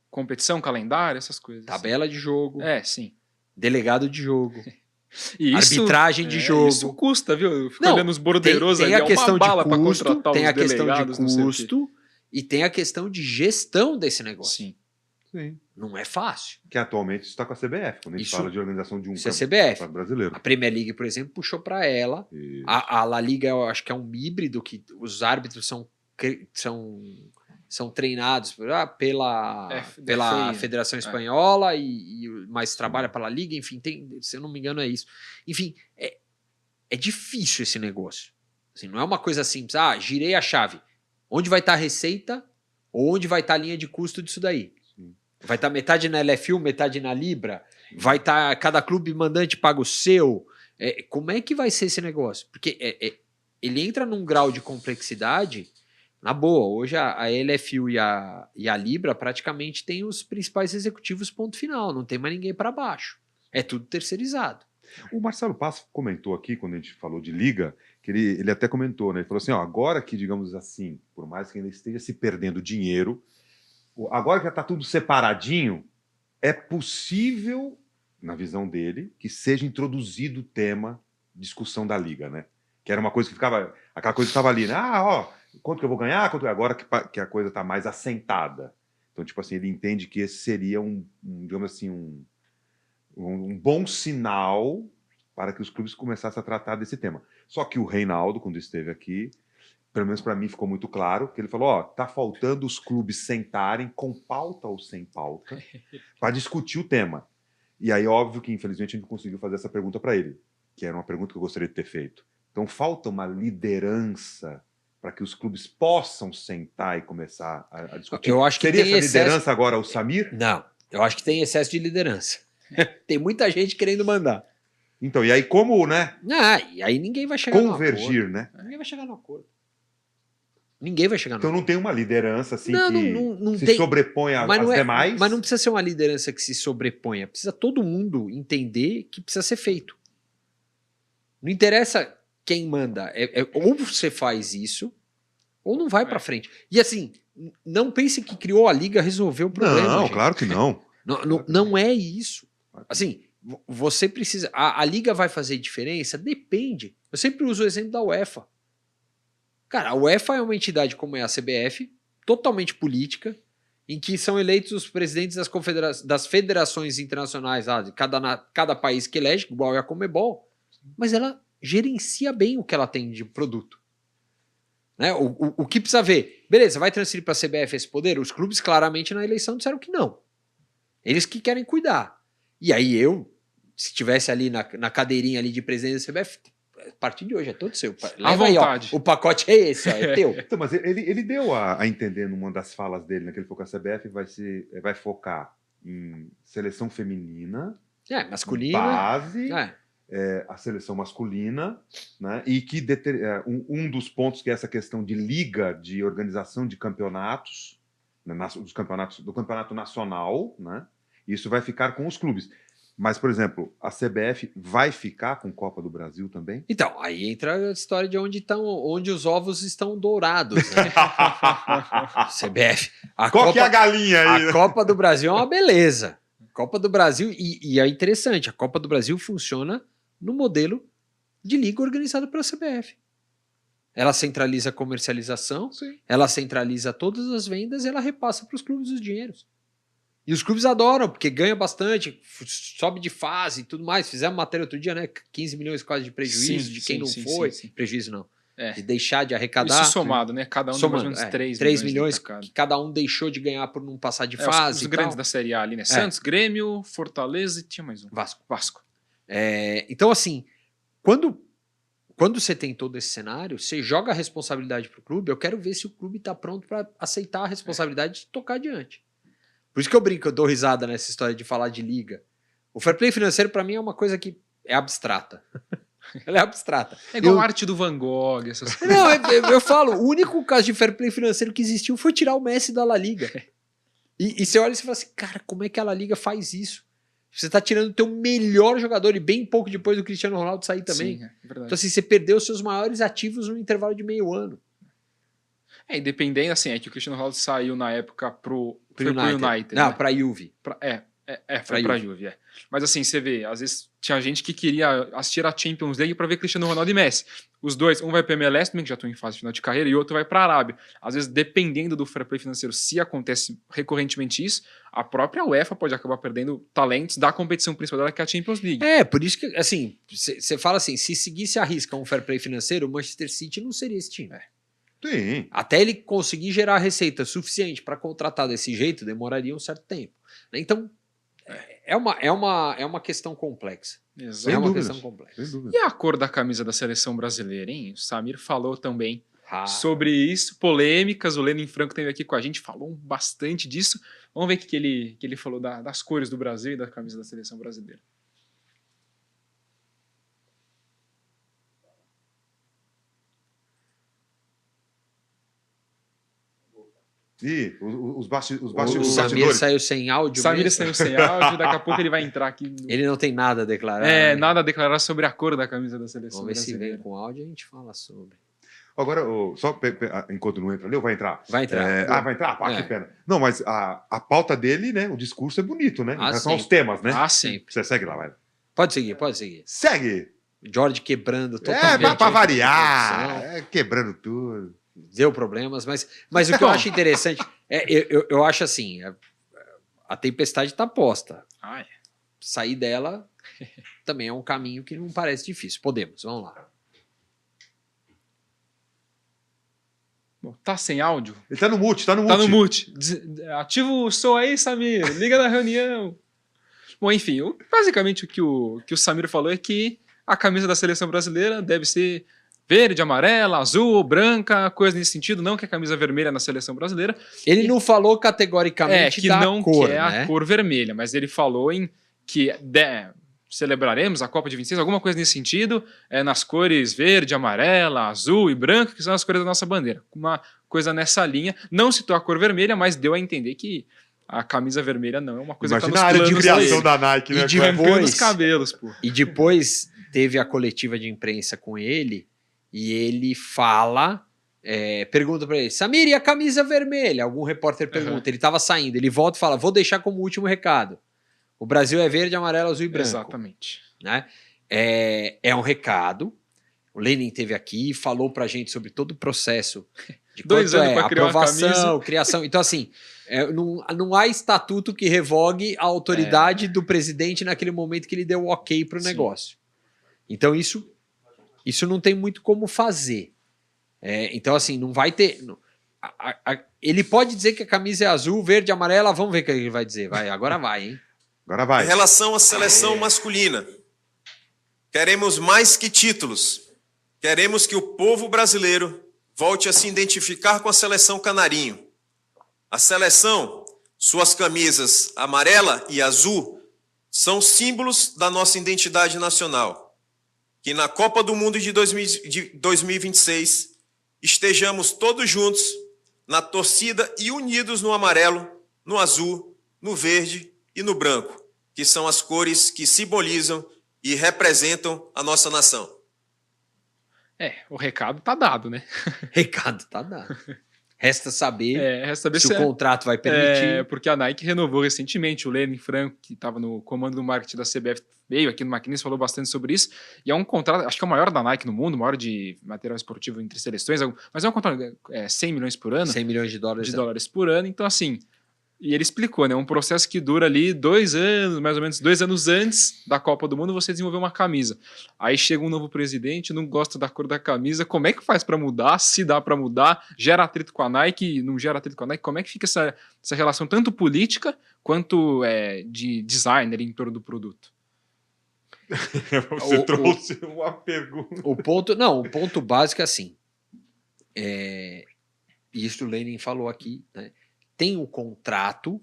C: competição, calendário, essas coisas.
A: Tabela de jogo,
C: Sim.
A: delegado de jogo,
C: E isso,
A: arbitragem de jogo.
C: Isso custa, viu? Eu fico
A: Não,
C: olhando os borderosos
A: tem
C: ali,
A: a
C: é
A: questão
C: uma bala
A: de
C: para
A: custo,
C: contratar
A: tem
C: os
A: a questão de
C: delegados, não sei o quê.
A: custo e tem a questão de gestão desse negócio.
C: Sim.
B: sim.
A: Não é fácil.
B: Que atualmente está com a CBF, quando a gente
A: Isso-
B: fala de organização de um
A: Isso é
B: campeonato
A: CBF.
B: brasileiro.
A: A Premier League, por exemplo, puxou para ela.
B: E-
A: A La Liga, eu acho que é um híbrido que os árbitros são treinados pela
C: FA,
A: Federação Espanhola, mas trabalha pela Liga, enfim, se eu não me engano é isso. Enfim, é difícil esse negócio. Assim, não é uma coisa simples, girei a chave. Onde vai estar a receita ou onde vai estar a linha de custo disso daí?
B: Sim.
A: Vai estar metade na LFU, metade na Libra? Vai estar cada clube mandante paga o seu? Como é que vai ser esse negócio? Porque ele entra num grau de complexidade. Na boa, hoje a LFU e a Libra praticamente têm os principais executivos, ponto final. Não tem mais ninguém para baixo. É tudo terceirizado.
B: O Marcelo Passo comentou aqui, quando a gente falou de liga, que ele até comentou, né? Ele falou assim, agora que, digamos assim, por mais que ainda esteja se perdendo dinheiro, agora que já está tudo separadinho, é possível, na visão dele, que seja introduzido o tema discussão da liga, né? Que era uma coisa que ficava, aquela coisa que estava ali, né? Quanto que eu vou ganhar? Agora que a coisa está mais assentada. Então, tipo assim, ele entende que esse seria digamos assim, um bom sinal para que os clubes começassem a tratar desse tema. Só que o Reinaldo, quando esteve aqui, pelo menos para mim ficou muito claro, que ele falou, tá faltando os clubes sentarem com pauta ou sem pauta para discutir o tema. E aí, óbvio que, infelizmente, a gente não conseguiu fazer essa pergunta para ele, que era uma pergunta que eu gostaria de ter feito. Então, falta uma liderança para que os clubes possam sentar e começar a discutir.
A: Eu acho que
B: seria
A: tem
B: essa
A: excesso...
B: liderança agora o Samir?
A: Não, eu acho que tem excesso de liderança. Tem muita gente querendo mandar.
B: Então, e aí como, né,
A: E aí ninguém vai chegar no
B: convergir,
A: acordo.
B: né?
A: Ninguém vai chegar no acordo. Ninguém vai chegar no
B: Então
A: acordo.
B: não tem uma liderança assim
A: Não,
B: que
A: não
B: se
A: tem.
B: sobrepõe às
A: Mas
B: demais.
A: mas não precisa ser uma liderança que se sobreponha. Precisa todo mundo entender que precisa ser feito. Não interessa quem manda. Ou você faz isso, ou não vai pra frente. E assim, não pense que criou a liga resolveu o problema.
B: Não,
A: gente.
B: claro que não.
A: Não é isso. Assim, você precisa... A liga vai fazer diferença? Depende. Eu sempre uso o exemplo da UEFA. Cara, a UEFA é uma entidade como é a CBF, totalmente política, em que são eleitos os presidentes das federações internacionais de cada país que elege, igual é a Conmebol, mas ela gerencia bem o que ela tem de produto. Né? O que precisa ver? Beleza, vai transferir para a CBF esse poder? Os clubes claramente na eleição disseram que não. Eles que querem cuidar. E aí se tivesse ali na cadeirinha ali de presidente da CBF, a partir de hoje é todo seu. Leva aí,
C: vontade.
A: o pacote é esse, é teu.
B: Então, mas ele deu a entender numa das falas dele, né, que ele falou que a CBF vai focar em seleção feminina
A: Masculina.
B: base,
A: É.
B: a seleção masculina, né? E que um dos pontos que é essa questão de liga, de organização de campeonatos, né, do campeonato nacional, né? Isso vai ficar com os clubes. Mas, por exemplo, a CBF vai ficar com Copa do Brasil também?
A: Então, aí entra a história de onde os ovos estão dourados, né? CBF.
B: Qual que é a galinha aí?
A: A Copa do Brasil é uma beleza. Copa do Brasil, e é interessante, a Copa do Brasil funciona no modelo de liga organizada pela CBF. Ela centraliza a comercialização, ela centraliza todas as vendas e ela repassa para os clubes os dinheiros. E os clubes adoram, porque ganha bastante, sobe de fase e tudo mais. Fizemos matéria outro dia, né? 15 milhões quase de prejuízo de quem não foi. Prejuízo não. De deixar de arrecadar.
C: Isso somado, né? Cada um
A: somando,
C: mais ou menos
A: 3 milhões que cada um deixou de ganhar por não passar de fase.
C: Os grandes da Série A ali, né? Santos, Grêmio, Fortaleza e tinha mais um. Vasco.
A: Então, assim, quando você tem todo esse cenário, você joga a responsabilidade pro clube, eu quero ver se o clube tá pronto para aceitar a responsabilidade de tocar adiante. Por isso que eu brinco, eu dou risada nessa história de falar de liga. O fair play financeiro, para mim, é uma coisa que é abstrata. Ela é abstrata.
C: É igual a arte do Van Gogh, essas coisas.
A: Não, eu falo, o único caso de fair play financeiro que existiu foi tirar o Messi da La Liga. E você olha e você fala assim, cara, como é que a La Liga faz isso? Você tá tirando o teu melhor jogador e bem pouco depois do Cristiano Ronaldo sair também.
C: Sim, é verdade.
A: Então assim, você perdeu os seus maiores ativos no intervalo de meio ano.
C: E dependendo, assim, é que o Cristiano Ronaldo saiu na época pro United.
A: Não,
C: né?
A: pra Juve.
C: Foi pra Juve. Mas assim, você vê, às vezes tinha gente que queria assistir a Champions League pra ver Cristiano Ronaldo e Messi. Os dois, um vai pra MLS, também que já estão em fase final de carreira, e o outro vai pra Arábia. Às vezes, dependendo do fair play financeiro, se acontece recorrentemente isso, a própria UEFA pode acabar perdendo talentos da competição principal dela, que é a Champions League.
A: Por isso que, assim, você fala assim, se seguisse a risca um fair play financeiro, o Manchester City não seria esse time.
B: Sim.
A: Até ele conseguir gerar receita suficiente para contratar desse jeito, demoraria um certo tempo. Então, é uma questão complexa.
C: Exato.
A: É uma questão complexa.
C: E a cor da camisa da seleção brasileira, hein? O Samir falou também sobre isso, polêmicas. O Lenin Franco esteve aqui com a gente, falou bastante disso. Vamos ver o que ele falou das cores do Brasil e da camisa da seleção brasileira.
B: Os
A: O
B: bastidores.
A: Samir saiu sem áudio.
C: Samir saiu sem áudio, daqui a pouco ele vai entrar aqui.
A: Ele não tem nada a declarar.
C: Nada a declarar sobre a cor da camisa da seleção
A: Vamos ver
C: brasileira.
A: se vem com áudio e a gente fala sobre.
B: Agora, só enquanto não entra ali, ou vai entrar?
A: Vai entrar.
B: Vai entrar? Que pena. Não, mas a pauta dele, né? O discurso é bonito, né? Em relação aos temas, né?
A: Sempre.
B: Você segue lá, vai.
A: Pode seguir.
B: Segue!
A: George quebrando totalmente.
B: Pra variar. Quebrando tudo.
A: Deu problemas, mas o que eu acho interessante eu acho assim, a tempestade tá posta. Sair dela também é um caminho que não parece difícil. Vamos lá.
C: Bom, tá sem áudio?
B: Ele tá no mute.
C: Tá no mute. Ativa o som aí, Samir. Liga na reunião. Bom, enfim, basicamente o que o Samir falou é que a camisa da seleção brasileira deve ser verde, amarela, azul, branca, coisa nesse sentido. Não que a camisa vermelha na seleção brasileira.
A: Ele não falou categoricamente
C: que
A: da
C: não
A: cor,
C: quer
A: né?
C: a cor vermelha, mas ele falou em que celebraremos a Copa de 26, alguma coisa nesse sentido, nas cores verde, amarela, azul e branco, que são as cores da nossa bandeira. Uma coisa nessa linha. Não citou a cor vermelha, mas deu a entender que a camisa vermelha não é uma coisa
B: Imagina
C: que tá nos
B: a área de
C: planos
B: criação
C: dele.
B: da Nike, né?
C: Arrancando os cabelos, pô.
A: E depois teve a coletiva de imprensa com ele e ele fala, pergunta pra ele, Samir, e a camisa vermelha? Algum repórter pergunta, ele tava saindo, ele volta e fala, vou deixar como último recado. O Brasil é verde, amarelo, azul e branco.
C: Exatamente.
A: Né? É um recado. O Lenin esteve aqui e falou pra gente sobre todo o processo de
C: 2 anos para criar
A: aprovação, criação. Então, assim, não há estatuto que revogue a autoridade do presidente naquele momento que ele deu o ok pro negócio. Então, isso não tem muito como fazer. Então, assim, não vai ter... ele pode dizer que a camisa é azul, verde, amarela. Vamos ver o que ele vai dizer. Agora vai, hein?
B: Agora vai.
D: Em relação à seleção masculina, queremos mais que títulos. Queremos que o povo brasileiro volte a se identificar com a seleção canarinho. A seleção, suas camisas amarela e azul, são símbolos da nossa identidade nacional. Que na Copa do Mundo de 2026 estejamos todos juntos na torcida e unidos no amarelo, no azul, no verde e no branco, que são as cores que simbolizam e representam a nossa nação.
C: O recado tá dado, né?
A: Recado tá dado. Resta saber,
C: Resta saber
A: se o contrato vai permitir.
C: Porque a Nike renovou recentemente. O Lenin Franco, que estava no comando do marketing da CBF, veio aqui no Maquinis, falou bastante sobre isso. E é um contrato, acho que é o maior da Nike no mundo, o maior de material esportivo entre seleções, mas é um contrato 100 milhões por ano.
A: 100 milhões de dólares.
C: Por ano. Então, assim, e ele explicou, né? Um processo que dura ali 2 anos, mais ou menos 2 anos antes da Copa do Mundo, você desenvolver uma camisa. Aí chega um novo presidente, não gosta da cor da camisa, como é que faz para mudar? Se dá para mudar, gera atrito com a Nike, não gera atrito com a Nike? Como é que fica essa relação tanto política quanto de designer em torno do produto?
B: Você trouxe uma pergunta.
A: O ponto básico é assim. Isso o Lenin falou aqui, né? Tem um contrato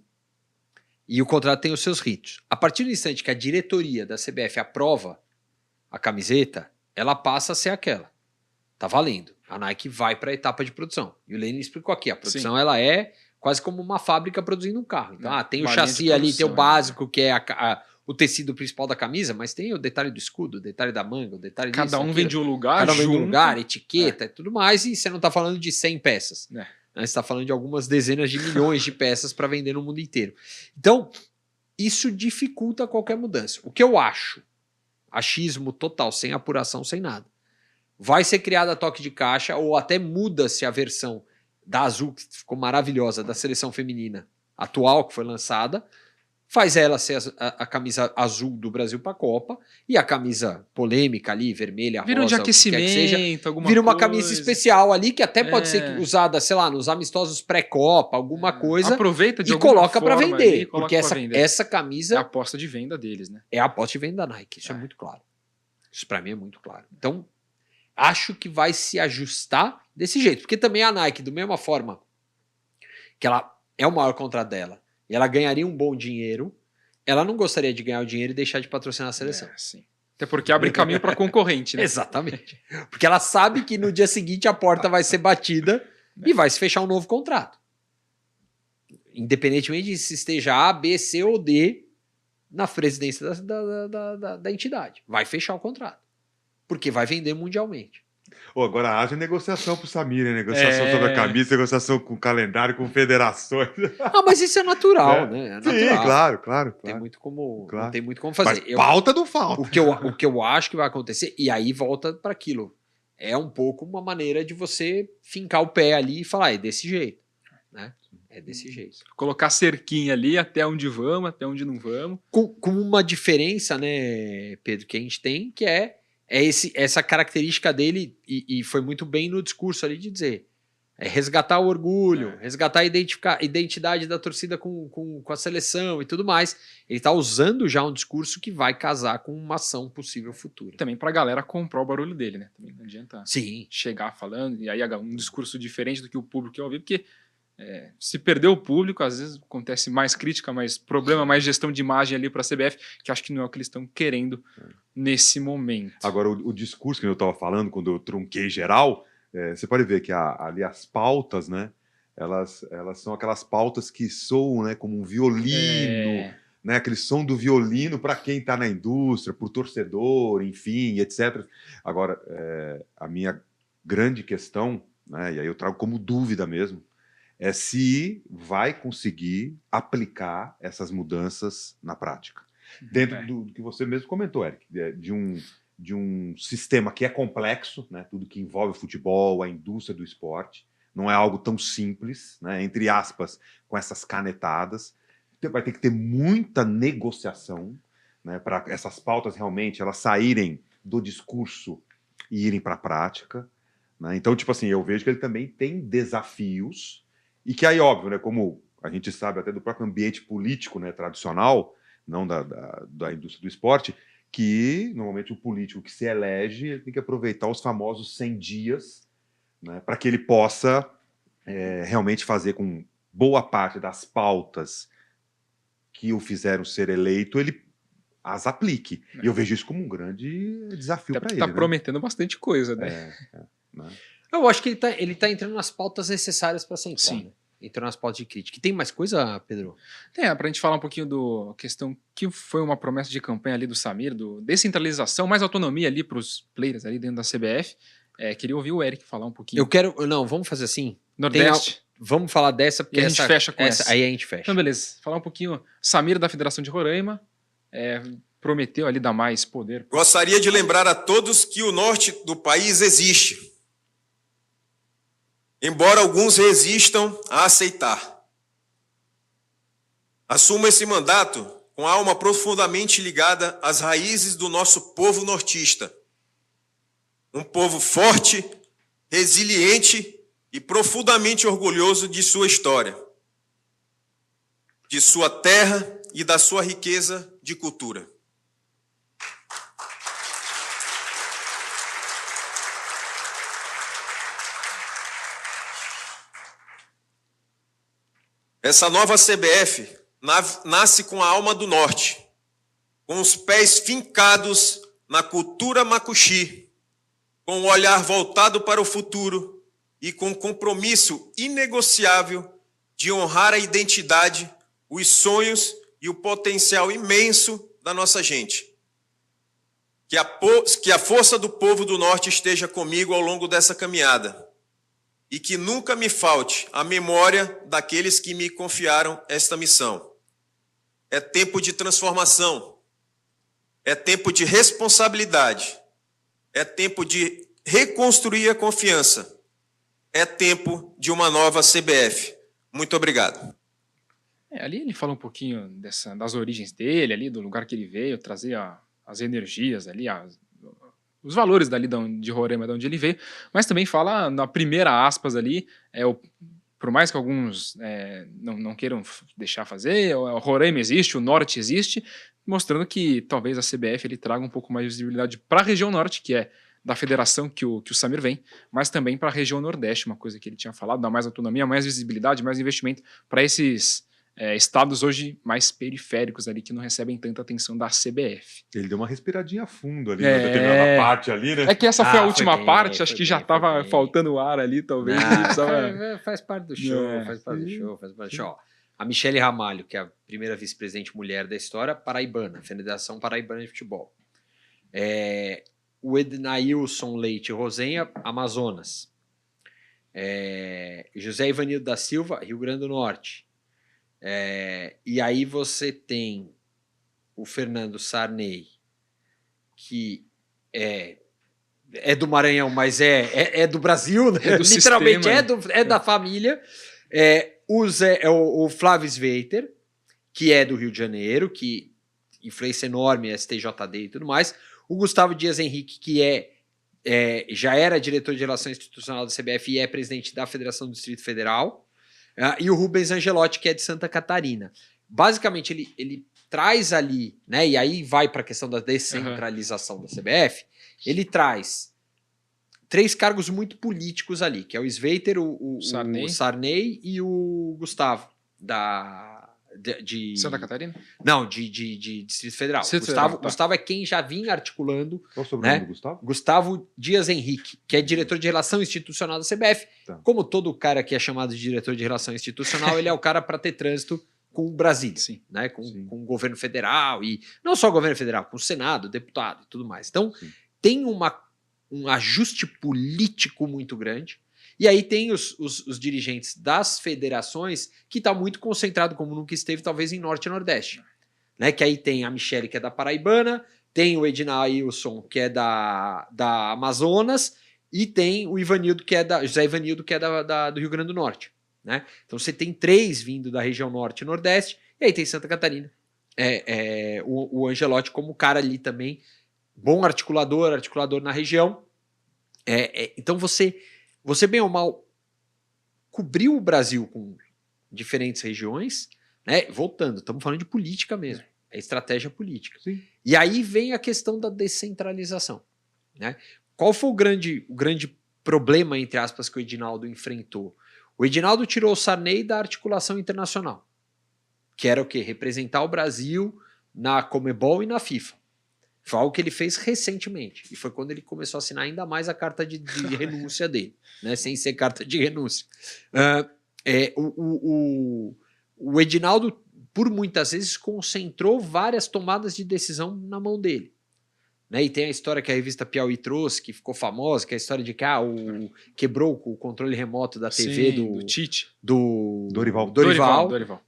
A: e o contrato tem os seus ritos. A partir do instante que a diretoria da CBF aprova a camiseta, ela passa a ser aquela. Tá valendo. A Nike vai para a etapa de produção. E o Lenin explicou aqui, a produção ela é quase como uma fábrica produzindo um carro. Então, tem o chassi ali, tem o básico, que é o tecido principal da camisa, mas tem o detalhe do escudo, o detalhe da manga, o detalhe disso.
C: Cada um vende um lugar,
A: cada um vende um lugar, etiqueta e tudo mais, e você não tá falando de 100 peças. Você está falando de algumas dezenas de milhões de peças para vender no mundo inteiro. Então, isso dificulta qualquer mudança. O que eu acho, achismo total, sem apuração, sem nada, vai ser criada a toque de caixa ou até muda-se a versão da Azul, que ficou maravilhosa, da seleção feminina atual, que foi lançada, faz ela ser a camisa azul do Brasil para a Copa e a camisa polêmica ali, vermelha,
C: vira
A: rosa,
C: um de aquecimento,
A: o que quer que seja,
C: alguma
A: vira uma
C: coisa.
A: camisa especial ali que até pode ser usada, sei lá, nos amistosos pré-Copa, alguma coisa.
C: Aproveita de
A: e coloca para vender,
C: ali,
A: porque essa camisa
C: é a aposta de venda deles, né?
A: É a aposta de venda da Nike, isso é muito claro. Isso para mim é muito claro. Então, acho que vai se ajustar desse jeito, porque também a Nike, da mesma forma que ela é o maior contrato dela, e ela ganharia um bom dinheiro, ela não gostaria de ganhar o dinheiro e deixar de patrocinar a seleção.
C: Sim. Até porque abre caminho para concorrente, né?
A: Exatamente. Porque ela sabe que no dia seguinte a porta vai ser batida e vai se fechar um novo contrato. Independentemente de se esteja A, B, C ou D na presidência da entidade. Vai fechar o contrato. Porque vai vender mundialmente.
B: Agora haja negociação pro Samir, né? Negociação sobre a camisa, negociação com o calendário, com federações.
A: Mas isso é natural, né? É natural.
B: Sim, claro.
A: Tem muito como, não tem muito como fazer.
B: Mas pauta não falta.
A: O que eu acho que vai acontecer, e aí volta para aquilo, é um pouco uma maneira de você fincar o pé ali e falar, é desse jeito. Né? É desse jeito.
C: Colocar cerquinha ali, até onde vamos, até onde não vamos.
A: Com uma diferença, né, Pedro, que a gente tem, que é essa característica dele, e foi muito bem no discurso ali de dizer, resgatar o orgulho, resgatar a identidade da torcida com a seleção e tudo mais. Ele está usando já um discurso que vai casar com uma ação possível futura.
C: Também para a galera comprar o barulho dele, né? Também não adianta chegar falando, e aí um discurso diferente do que o público quer ouvir, porque se perder o público, às vezes acontece mais crítica, mais problema, mais gestão de imagem ali para a CBF, que acho que não é o que eles estão querendo nesse momento.
B: Agora, o discurso que eu estava falando, quando eu trunquei geral, você pode ver que ali as pautas, né, elas são aquelas pautas que soam, né, como um violino, né, aquele som do violino para quem está na indústria, para o torcedor, enfim, etc. Agora, a minha grande questão, né, e aí eu trago como dúvida mesmo, é se vai conseguir aplicar essas mudanças na prática. Dentro do que você mesmo comentou, Eric, de um sistema que é complexo, né, tudo que envolve o futebol, a indústria do esporte, não é algo tão simples, né, entre aspas, com essas canetadas. Vai ter que ter muita negociação, né, para essas pautas realmente elas saírem do discurso e irem para a prática. Né? Então, tipo assim, eu vejo que ele também tem desafios. E que aí, óbvio, né, como a gente sabe até do próprio ambiente político, né, tradicional, não da indústria do esporte, que normalmente o político que se elege ele tem que aproveitar os famosos 100 dias, né, para que ele possa realmente fazer com boa parte das pautas que o fizeram ser eleito, ele as aplique. E eu vejo isso como um grande desafio para ele.
C: Tá
B: né?
C: prometendo bastante coisa, né?
B: Né?
A: Eu acho que ele tá entrando nas pautas necessárias para ser entrar.
C: Sim.
A: Né? Entrou nas pautas de crítica. E tem mais coisa, Pedro?
C: Pra gente falar um pouquinho da questão que foi uma promessa de campanha ali do Samir, do descentralização, mais autonomia ali para os players ali dentro da CBF. Queria ouvir o Eric falar um pouquinho.
A: Eu quero... Não, vamos fazer assim.
C: Nordeste.
A: Vamos falar dessa, porque
C: E a gente fecha com essa.
A: Aí a gente fecha.
C: Então, beleza. Falar um pouquinho. Samir da Federação de Roraima prometeu ali dar mais poder.
D: Gostaria de lembrar a todos que o norte do país existe, embora alguns resistam a aceitar. Assumo esse mandato com a alma profundamente ligada às raízes do nosso povo nortista. Um povo forte, resiliente e profundamente orgulhoso de sua história, de sua terra e da sua riqueza de cultura. Essa nova CBF nasce com a alma do norte, com os pés fincados na cultura macuxi, com o olhar voltado para o futuro e com compromisso inegociável de honrar a identidade, os sonhos e o potencial imenso da nossa gente. Que a força do povo do norte esteja comigo ao longo dessa caminhada. E que nunca me falte a memória daqueles que me confiaram esta missão. É tempo de transformação. É tempo de responsabilidade. É tempo de reconstruir a confiança. É tempo de uma nova CBF. Muito obrigado.
C: Ali ele fala um pouquinho das origens dele, ali do lugar que ele veio, trazer as energias ali, os valores dali de Roraima, de onde ele veio, mas também fala na primeira aspas ali, por mais que alguns não queiram deixar fazer, o Roraima existe, o Norte existe, mostrando que talvez a CBF ele traga um pouco mais de visibilidade para a região Norte, que é da federação que o Samir vem, mas também para a região Nordeste, uma coisa que ele tinha falado, dar mais autonomia, mais visibilidade, mais investimento para esses estados hoje mais periféricos ali, que não recebem tanta atenção da CBF.
B: Ele deu uma respiradinha fundo ali, na determinada parte ali, né?
C: É que essa foi a última
A: bem,
C: parte, acho que já estava faltando ar ali, talvez.
A: Faz parte do show, faz parte do show. A Michele Ramalho, que é a primeira vice-presidente mulher da história, paraibana, Federação Paraibana de Futebol. O Ednailson Leite Rosenha, Amazonas. José Ivanildo da Silva, Rio Grande do Norte. E aí você tem o Fernando Sarney, que é do Maranhão, mas é do Brasil, né? Literalmente é da família. O Flávio Sveiter, que é do Rio de Janeiro, que influência enorme, STJD e tudo mais. O Gustavo Dias Henrique, que já era diretor de Relações Institucionais da CBF e é presidente da Federação do Distrito Federal. E o Rubens Angelotti, que é de Santa Catarina. Basicamente, ele traz ali, né? E aí vai para a questão da descentralização da CBF. Ele traz 3 cargos muito políticos ali, que é o Sveiter, o Sarney e o Gustavo, de
C: Santa Catarina?
A: Não, de Distrito Federal. Gustavo é quem já vinha articulando.
B: Qual o sobrenome do Gustavo?
A: Gustavo Dias Henrique, que é diretor de Relação Institucional da CBF.
B: Tá.
A: Como todo cara que é chamado de diretor de Relação Institucional, ele é o cara para ter trânsito com o Brasil, né? Com o governo federal, e não só o governo federal, com o Senado, deputado e tudo mais. Então, tem um ajuste político muito grande. E aí tem os dirigentes das federações que está muito concentrado, como nunca esteve, talvez em Norte e Nordeste. Né? Que aí tem a Michele, que é da Paraibana, tem o Ednailson, que é da Amazonas, e tem o Ivanildo, que é José Ivanildo, que é do Rio Grande do Norte. Né? Então você tem 3 vindo da região Norte e Nordeste, e aí tem Santa Catarina. O Angelotti como cara ali também, bom articulador na região. Então você bem ou mal cobriu o Brasil com diferentes regiões, né? Voltando, estamos falando de política mesmo, é estratégia política.
B: Sim.
A: E aí vem a questão da descentralização. Né? Qual foi o grande problema, entre aspas, que o Edinaldo enfrentou? O Edinaldo tirou o Sarney da articulação internacional, que era o quê? Representar o Brasil na Conmebol e na FIFA. Foi algo que ele fez recentemente. E foi quando ele começou a assinar ainda mais a carta de renúncia dele, né? Sem ser carta de renúncia. O Edinaldo, por muitas vezes, concentrou várias tomadas de decisão na mão dele. Né? E tem a história que a revista Piauí trouxe, que ficou famosa, que é a história de que quebrou o controle remoto da TV
C: do Tite.
A: do
B: Dorival.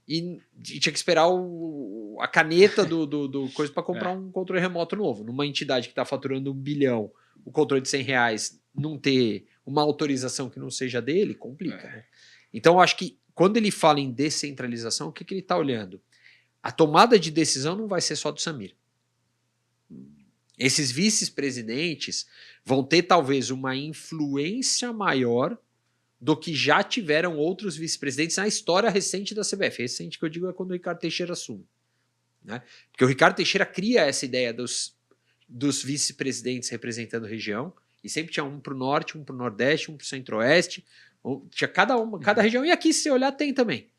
A: E tinha que esperar a caneta do coisa para comprar um controle remoto novo. Numa entidade que está faturando 1 bilhão, o controle de R$100 não ter uma autorização que não seja dele, complica. Né? Então, eu acho que quando ele fala em descentralização, o que ele está olhando? A tomada de decisão não vai ser só do Samir. Esses vice-presidentes vão ter talvez uma influência maior do que já tiveram outros vice-presidentes na história recente da CBF. Recente que eu digo é quando o Ricardo Teixeira assume. Né? Porque o Ricardo Teixeira cria essa ideia dos vice-presidentes representando a região, e sempre tinha um para o norte, um para o nordeste, um para o centro-oeste, tinha cada região, e aqui se você olhar tem também.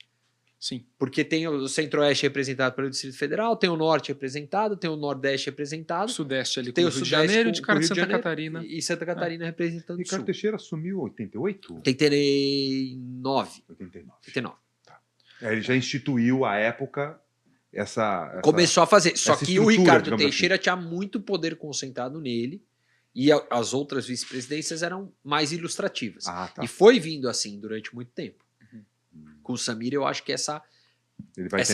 C: Sim.
A: Porque tem o centro-oeste representado pelo Distrito Federal, tem o norte representado, tem o nordeste representado.
C: O sudeste ali com
A: tem
C: o Rio de Janeiro, de cara de Santa Catarina.
A: E Santa Catarina representando o
B: Ricardo
A: sul.
B: Teixeira assumiu em 88?
A: 89.
B: 89. Tá. Ele já instituiu, à época, essa...
A: Começou a fazer. Só que o Ricardo Teixeira
B: assim.
A: tinha muito poder concentrado nele, e as outras vice-presidências eram mais ilustrativas.
B: Ah, tá.
A: E foi vindo assim durante muito tempo. Com o Samir, eu acho que essa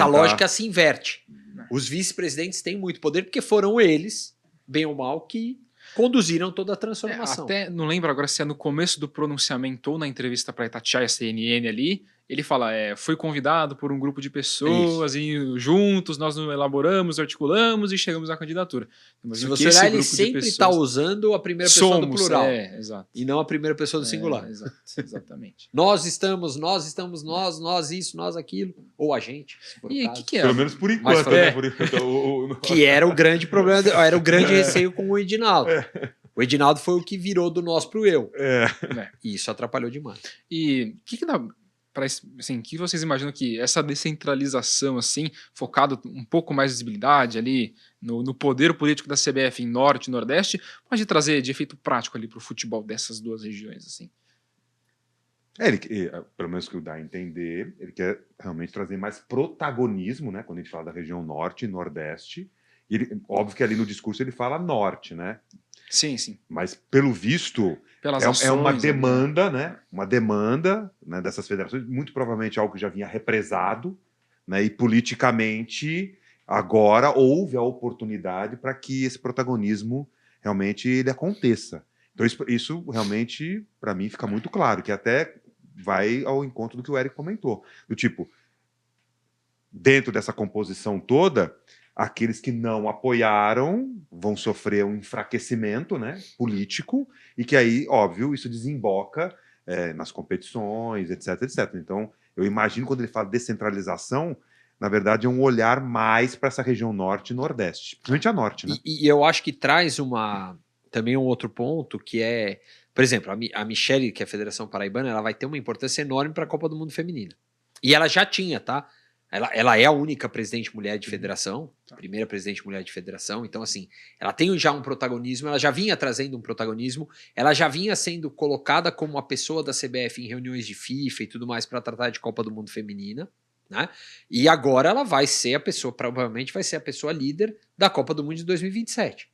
A: lógica se inverte. Os vice-presidentes têm muito poder porque foram eles, bem ou mal, que conduziram toda a transformação.
C: Até não lembro agora se é no começo do pronunciamento ou na entrevista para Itatiaia CNN ali, ele fala, foi convidado por um grupo de pessoas e juntos nós nos elaboramos, articulamos e chegamos à candidatura.
A: Se você olhar, ele sempre está usando a primeira pessoa do plural.
C: Exato.
A: E não a primeira pessoa do singular.
C: Exatamente.
A: nós estamos, nós isso, nós aquilo. Ou a gente.
C: E o que é?
B: Pelo menos por enquanto, né? Por enquanto,
A: que era o grande problema, era o grande receio com o Edinaldo. O Edinaldo foi o que virou do nós pro eu. E isso atrapalhou demais.
C: E o que dá... Assim, que vocês imaginam que essa descentralização, assim, focado um pouco mais de visibilidade ali no poder político da CBF em Norte e Nordeste, pode trazer de efeito prático ali para o futebol dessas duas regiões, assim?
B: Pelo menos que dá a entender, ele quer realmente trazer mais protagonismo, né? Quando a gente fala da região Norte e Nordeste. E óbvio que ali no discurso ele fala Norte, né?
C: Sim, sim.
B: Mas, pelo visto, é uma demanda, né? Uma demanda, né, dessas federações, muito provavelmente algo que já vinha represado, né? E politicamente, agora houve a oportunidade para que esse protagonismo realmente ele aconteça. Então, isso realmente, para mim, fica muito claro, que até vai ao encontro do que o Eric comentou. Do tipo, dentro dessa composição toda, aqueles que não apoiaram vão sofrer um enfraquecimento, né, político, e que aí, óbvio, isso desemboca nas competições, etc, etc. Então, eu imagino quando ele fala descentralização, na verdade é um olhar mais para essa região norte e nordeste, principalmente a norte, né?
A: E eu acho que traz também um outro ponto, que é, por exemplo, a Michele, que é a Federação Paraibana, ela vai ter uma importância enorme para a Copa do Mundo Feminina. E ela já tinha, tá? Ela é a única presidente mulher de federação, primeira presidente mulher de federação, então assim, ela tem já um protagonismo, ela já vinha trazendo um protagonismo, ela já vinha sendo colocada como a pessoa da CBF em reuniões de FIFA e tudo mais para tratar de Copa do Mundo Feminina, né? E agora ela vai ser a pessoa, provavelmente vai ser a pessoa líder da Copa do Mundo de 2027.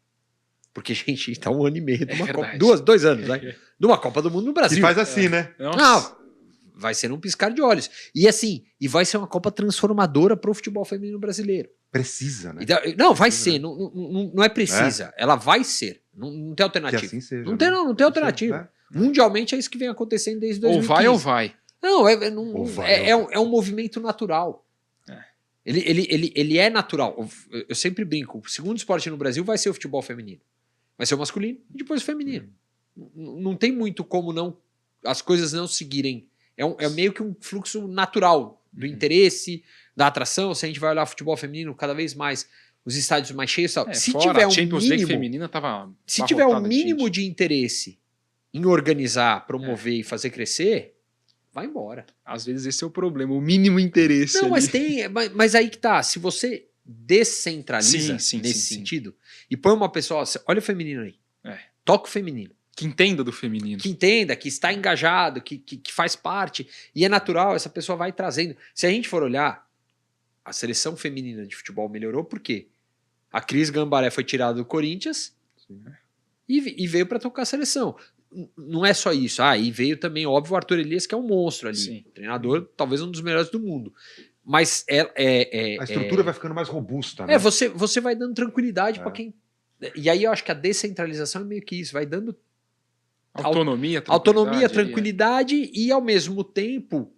A: Porque, gente, está 1 ano e meio de uma Copa, 2 anos, né? De uma Copa do Mundo no Brasil.
B: E faz assim, né?
A: Não, vai ser num piscar de olhos. E assim, vai ser uma Copa transformadora para o futebol feminino brasileiro.
B: Precisa, né?
A: Não, vai ser. Não é precisa. Ela vai ser. Não tem alternativa.
B: Que assim seja,
A: não tem alternativa. Mundialmente é isso que vem acontecendo desde 2015.
C: Ou vai.
A: Não, é um movimento natural. Ele é natural. Eu sempre brinco. O segundo esporte no Brasil vai ser o futebol feminino. Vai ser o masculino e depois o feminino. Não tem muito como as coisas não seguirem. É meio que um fluxo natural do interesse, da atração. Se a gente vai olhar o futebol feminino, cada vez mais os estádios mais cheios. Se tiver um
C: Champions League feminina tava
A: se tiver um mínimo de interesse em organizar, promover e fazer crescer, vai embora.
C: Às vezes esse é o problema, o mínimo interesse.
A: Não, mas aí que tá. Se você descentraliza
C: Sim,
A: nesse
C: sim.
A: sentido e põe uma pessoa, olha o feminino aí, toca o feminino.
C: Que entenda do feminino.
A: Que entenda, que está engajado, que faz parte. E é natural, essa pessoa vai trazendo. Se a gente for olhar, a seleção feminina de futebol melhorou por quê? A Cris Gambaré foi tirada do Corinthians e veio para tocar a seleção. Não é só isso. E veio também, óbvio, o Arthur Elias, que é um monstro ali.
C: Sim.
A: Treinador, talvez um dos melhores do mundo. Mas
B: a estrutura vai ficando mais robusta, né?
A: Você vai dando tranquilidade para quem... E aí eu acho que a descentralização é meio que isso, vai dando autonomia, tranquilidade e ao mesmo tempo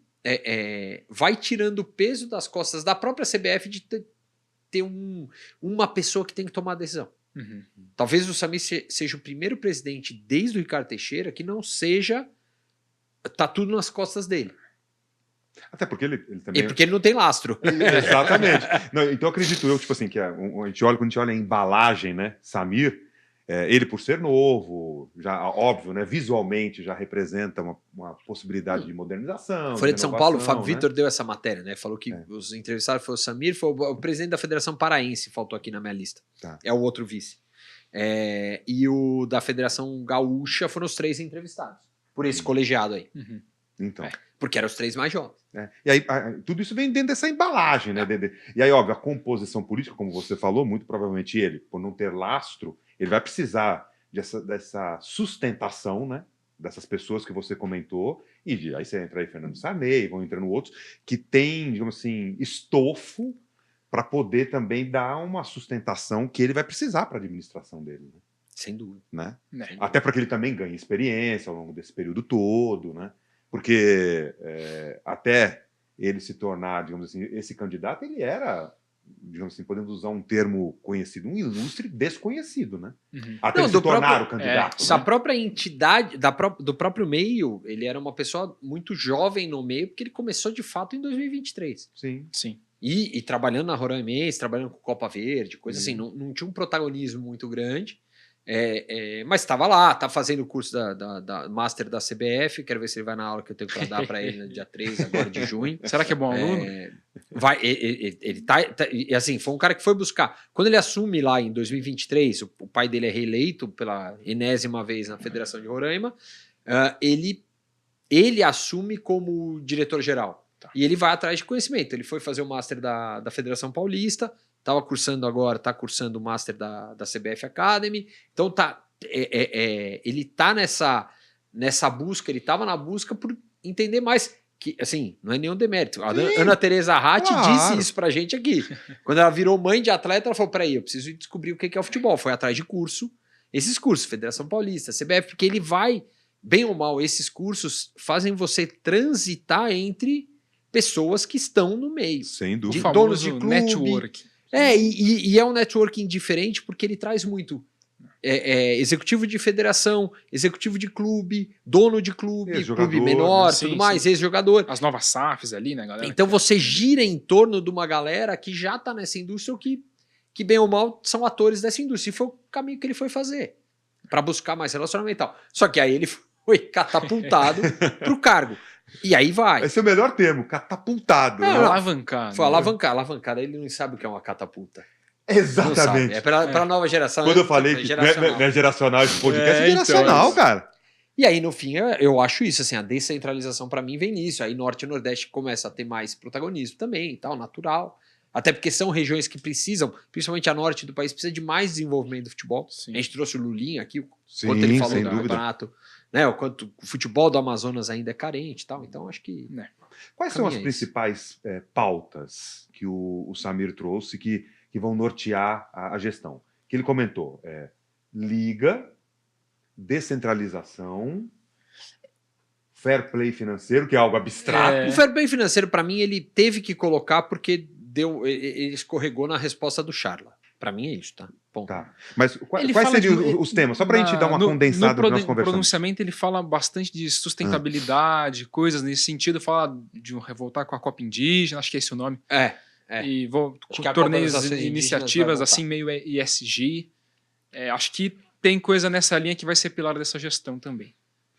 A: vai tirando o peso das costas da própria CBF de ter uma pessoa que tem que tomar a decisão.
C: Uhum.
A: Talvez o Samir seja o primeiro presidente desde o Ricardo Teixeira que não seja... Tá tudo nas costas dele.
B: Até porque ele também...
A: E porque ele não tem lastro.
B: Exatamente. Não, então acredito eu, tipo assim, que quando a gente olha a embalagem, né, Samir, ele por ser novo, já óbvio, né, visualmente já representa uma possibilidade de modernização.
A: Folha de São Paulo, o Fábio
B: né?
A: Vitor deu essa matéria, né? Falou que os entrevistados foi o Samir, foi o presidente da Federação Paraense, faltou aqui na minha lista.
B: Tá.
A: É o outro vice. E o da Federação Gaúcha foram os 3 entrevistados, por esse colegiado aí.
C: Uhum.
B: Então.
A: Porque eram os 3 mais jovens.
B: E aí, tudo isso vem dentro dessa embalagem, né? E aí, óbvio, a composição política, como você falou, muito provavelmente ele, por não ter lastro, ele vai precisar dessa sustentação, né? Dessas pessoas que você comentou, e aí você entra aí Fernando Sarney, vão entrando outros, que tem, digamos assim, estofo para poder também dar uma sustentação que ele vai precisar para a administração dele. Né?
A: Sem dúvida.
B: Né?
C: É.
B: Até para que ele também ganhe experiência ao longo desse período todo, né? Porque até ele se tornar, digamos assim, esse candidato, ele era, digamos assim, podemos usar um termo conhecido, um ilustre desconhecido, né?
C: Uhum.
B: Até ele se tornar o candidato.
A: Essa
B: Né?
A: própria entidade, do próprio meio, ele era uma pessoa muito jovem no meio, porque ele começou de fato em 2023.
B: Sim.
C: Sim.
A: E trabalhando na Roraima, trabalhando com Copa Verde, coisa assim, não tinha um protagonismo muito grande. Mas estava lá, tá fazendo o curso da Master da CBF. Quero ver se ele vai na aula que eu tenho para dar para ele no dia 3 agora de junho.
C: Será que é bom aluno?
A: Ele tá, assim, foi um cara que foi buscar. Quando ele assume lá em 2023, o pai dele é reeleito pela enésima vez na Federação de Roraima, ele assume como diretor-geral. E ele vai atrás de conhecimento. Ele foi fazer o Master da Federação Paulista, estava cursando agora, está cursando o Master da CBF Academy. Então ele está nessa busca, ele estava na busca por entender mais. Que, assim, não é nenhum demérito. A Ana Teresa Ratti disse isso pra gente aqui. Quando ela virou mãe de atleta, ela falou: peraí, eu preciso descobrir o que é o futebol. Foi atrás de curso. Esses cursos, Federação Paulista, CBF, porque ele vai, bem ou mal, esses cursos fazem você transitar entre pessoas que estão no meio.
B: Sem dúvida.
A: De donos de clube.
C: Network.
A: E é um networking diferente porque ele traz muito executivo de federação, executivo de clube, dono de clube, clube menor, tudo mais, ex-jogador.
C: As novas SAFs ali, né, galera?
A: Então você gira em torno de uma galera que já tá nessa indústria ou que bem ou mal são atores dessa indústria. E foi o caminho que ele foi fazer para buscar mais relacionamento e tal. Só que aí ele foi catapultado pro cargo. E aí vai.
B: Esse é o melhor termo, catapultado. Né?
C: Alavancar.
A: Foi alavancar. Ele não sabe o que é uma catapulta.
B: Exatamente.
A: É pra nova geração.
B: Quando eu falei que não é geracional esse podcast, é geracional,
C: então,
B: cara.
A: E aí, no fim, eu acho isso, assim, a descentralização para mim vem nisso. Aí Norte e Nordeste começa a ter mais protagonismo também e tal, natural. Até porque são regiões que precisam, principalmente a norte do país, precisa de mais desenvolvimento do futebol.
C: Sim.
A: A gente trouxe o Lulinha aqui, o
B: Sim,
A: quanto ele falou
B: sem
A: do
B: dúvida.
A: campeonato, né? O quanto o futebol do Amazonas ainda é carente e tal. Então, acho que...
B: Quais são as
A: Caminha
B: principais pautas que o Samir trouxe que vão nortear a gestão? Que ele comentou: liga, descentralização, fair play financeiro, que é algo abstrato.
A: O fair play financeiro, para mim, ele teve que colocar porque ele escorregou na resposta do Charla. Para mim é isso, tá? Ponto.
B: Tá. Mas
C: Ele
B: quais
C: fala
B: seriam os temas? Só para a gente dar uma condensada do que nós
C: No
B: conversamos.
C: pronunciamento ele fala bastante de sustentabilidade, coisas nesse sentido, fala de voltar com a Copa Indígena, acho que é esse o nome. E
A: Acho que a
C: torneios,
A: Copa das Nações
C: iniciativas
A: Indígenas vai
C: assim meio ESG. Acho que tem coisa nessa linha que vai ser pilar dessa gestão também.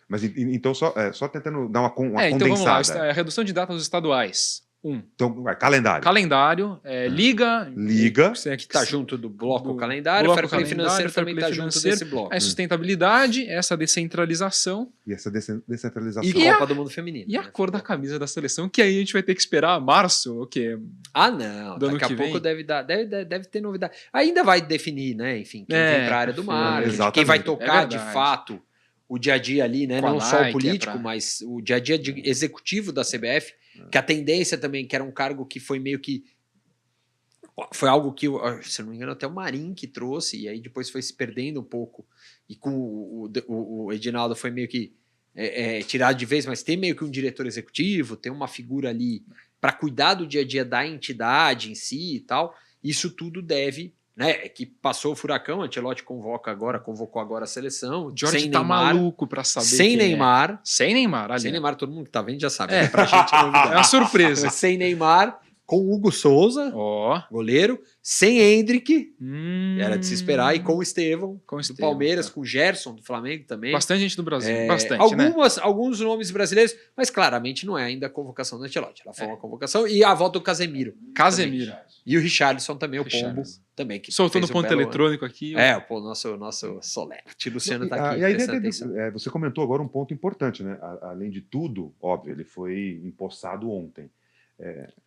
B: Mas então só tentando dar uma
C: Então vamos lá,
B: condensada.
C: a redução de datas estaduais.
B: Então, calendário.
C: Calendário, liga.
B: Liga.
C: Que
A: Tá junto do bloco calendário,
C: bloco
A: fair play
C: calendário,
A: financeiro
C: fair
A: também
C: play
A: tá junto
C: financeiro.
A: desse bloco.
C: A sustentabilidade, essa descentralização
B: E essa descentralização.
A: E Copa do Mundo Feminino.
C: e a
A: né?
C: cor da camisa da seleção, que aí a gente vai ter que esperar março, o quê?
A: Ah, não.
C: Do ano
A: Daqui a
C: que
A: pouco
C: vem?
A: deve ter novidade. Ainda vai definir, né? Enfim, quem vem para a área do marketing,
B: exatamente.
A: quem vai
C: É
A: tocar de
C: verdade.
A: fato o dia a dia ali, né?
C: Com a
A: Não só o
C: Nike,
A: político, mas o dia a dia executivo da CBF, que a tendência também, que era um cargo que foi meio que. Foi algo que, se não me engano, até o Marinho que trouxe, e aí depois foi se perdendo um pouco. E com o Edinaldo foi meio que tirado de vez, mas tem meio que um diretor executivo, tem uma figura ali para cuidar do dia a dia da entidade em si e tal. Isso tudo deve, né? Que passou o furacão, a Ancelotti convocou agora a seleção.
C: Jorge
A: sem
C: tá
A: Neymar,
C: maluco pra saber
A: sem
C: quem
A: Neymar.
C: Sem Neymar, ali.
A: Sem Neymar, todo mundo que tá vendo já sabe.
C: É.
A: Né? Pra gente é novidade.
C: É uma surpresa.
A: Sem Neymar, com Hugo Souza,
C: Ó.
A: goleiro, sem Hendrick, era de se esperar, e com o Estevão,
C: Com o
A: do
C: Estevão,
A: Palmeiras,
C: tá.
A: com o Gerson, do Flamengo também.
C: Bastante gente do Brasil. Bastante, né?
A: Alguns nomes brasileiros, mas claramente não é ainda a convocação do Ancelotti. Ela foi uma convocação, e a volta do Casemiro.
C: Casemiro.
A: Também. E o Richarlison também, o Pombo,
C: Richarlison.
A: também. Que
C: Soltou no
A: fez um
C: ponto
A: belo
C: eletrônico aqui.
A: ano. O nosso Solerte. Luciano tá aqui,
B: E aí,
A: prestando atenção.
B: você comentou agora um ponto importante, né? Além de tudo, óbvio, ele foi empossado ontem.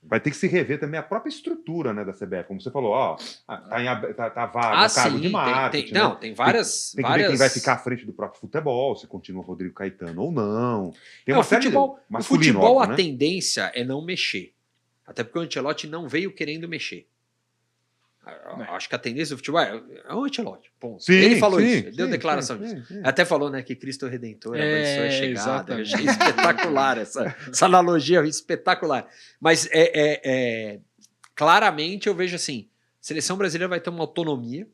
B: Vai ter que se rever também a própria estrutura, né, da CBF. Como você falou, tá vago o cargo de marketing.
A: Não, tem várias...
B: Tem que ver quem vai ficar à frente do próprio futebol, se continua o Rodrigo Caetano ou não. Tem
A: Não,
B: uma série
A: o
B: masculino,
A: futebol,
B: óbvio,
A: a
B: né?
A: tendência é não mexer. Até porque o Ancelotti não veio querendo mexer. Acho que a tendência do futebol é o Ancelotti. Ponto.
B: Sim,
A: Ele falou
B: sim,
A: isso, ele deu
B: sim,
A: declaração
B: sim,
A: disso.
B: sim.
A: Até falou, né, que Cristo Redentor abençoou a chegada. Eu
C: exatamente.
A: achei espetacular essa analogia, espetacular. Mas claramente eu vejo assim, a seleção brasileira vai ter uma autonomia,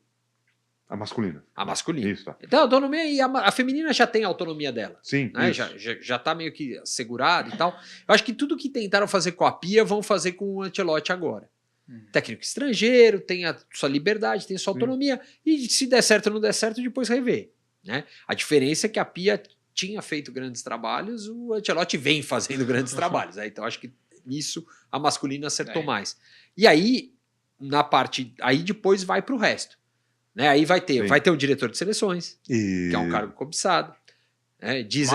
B: A masculina.
A: a masculina.
B: Isso, tá.
A: Então, a autonomia, e a feminina já tem a autonomia dela.
B: Sim,
A: Né?
B: isso.
A: Já tá meio que segurado e tal. Eu acho que tudo que tentaram fazer com a Pia vão fazer com o Ancelotti agora. Técnico estrangeiro, tem a sua liberdade, tem a sua autonomia, e se der certo ou não der certo, depois rever. Né? A diferença é que a Pia tinha feito grandes trabalhos, o Ancelotti vem fazendo grandes trabalhos. Né? Então acho que nisso a masculina acertou mais. E aí, na parte. Aí depois vai para o resto. Né? Aí vai ter um diretor de seleções, que é um cargo cobiçado. Né? Diz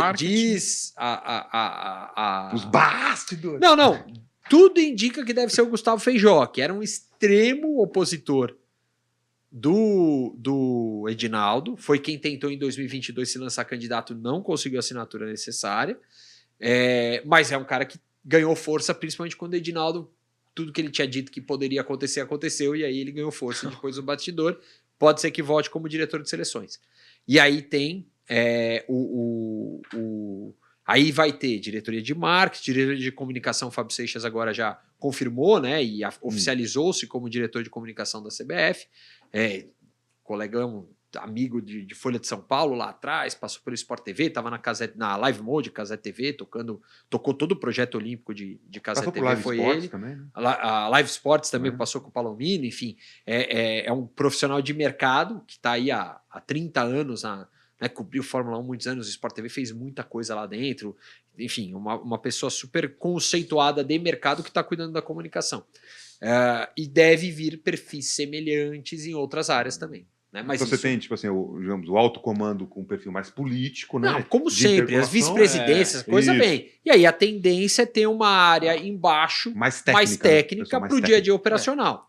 B: Os bastidores.
A: Não. Tudo indica que deve ser o Gustavo Feijó, que era um extremo opositor do Edinaldo. Foi quem tentou em 2022 se lançar candidato, não conseguiu a assinatura necessária. Mas é um cara que ganhou força, principalmente quando o Edinaldo, tudo que ele tinha dito que poderia acontecer, aconteceu, e aí ele ganhou força depois do bastidor. Pode ser que volte como diretor de seleções. E aí tem aí vai ter diretoria de marketing, diretoria de comunicação. Fábio Seixas agora já confirmou, né, e oficializou-se como diretor de comunicação da CBF. Colegão, amigo de Folha de São Paulo lá atrás, passou pelo Sport TV, estava na Live Mode, Casé TV, tocou todo o projeto olímpico de Casé
B: Passou
A: TV,
B: por Live
A: foi
B: Sports
A: ele.
B: também, né?
A: A Live Sports também passou com o Palomino, enfim, é um profissional de mercado que está aí há 30 anos, né, cobriu Fórmula 1 muitos anos, o Sport TV fez muita coisa lá dentro, enfim, uma pessoa super conceituada de mercado que está cuidando da comunicação. E deve vir perfis semelhantes em outras áreas também. Né? Mas
B: então você tem, tipo assim, digamos, o alto comando com um perfil mais político, né?
A: Não, como
B: de
A: sempre, as
B: interpelação,
A: vice-presidências, coisa
B: isso.
A: bem. E aí a tendência é ter uma área embaixo
B: mais
A: técnica
B: técnica
A: para o dia a dia operacional.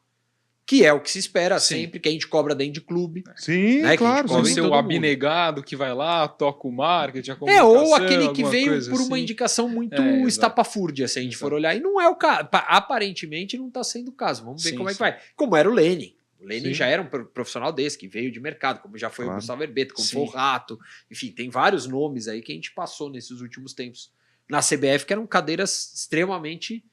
A: Que é o que se espera
C: Sim.
A: sempre, que a gente cobra dentro de clube.
B: Sim,
A: Né,
B: claro.
A: que a gente
C: Pode
A: cobra
C: ser
A: em
C: o
A: todo
C: abnegado que vai lá, toca o marketing, a comunicação,
A: ou aquele que
C: alguma
A: veio
C: coisa
A: por uma
C: assim.
A: indicação muito
C: exato.
A: estapafúrdia, se a gente for olhar. E não é o caso. Aparentemente não está sendo o caso. Vamos ver
C: Sim,
A: como é que
C: sim.
A: vai. Como era o Lenin. O Lenin
B: Sim.
A: já era um profissional desse, que veio de mercado, como já foi o
B: Claro.
A: Gustavo Herbeto, como
C: Sim.
A: foi o Rato. Enfim, tem vários nomes aí que a gente passou nesses últimos tempos na CBF, que eram cadeiras extremamente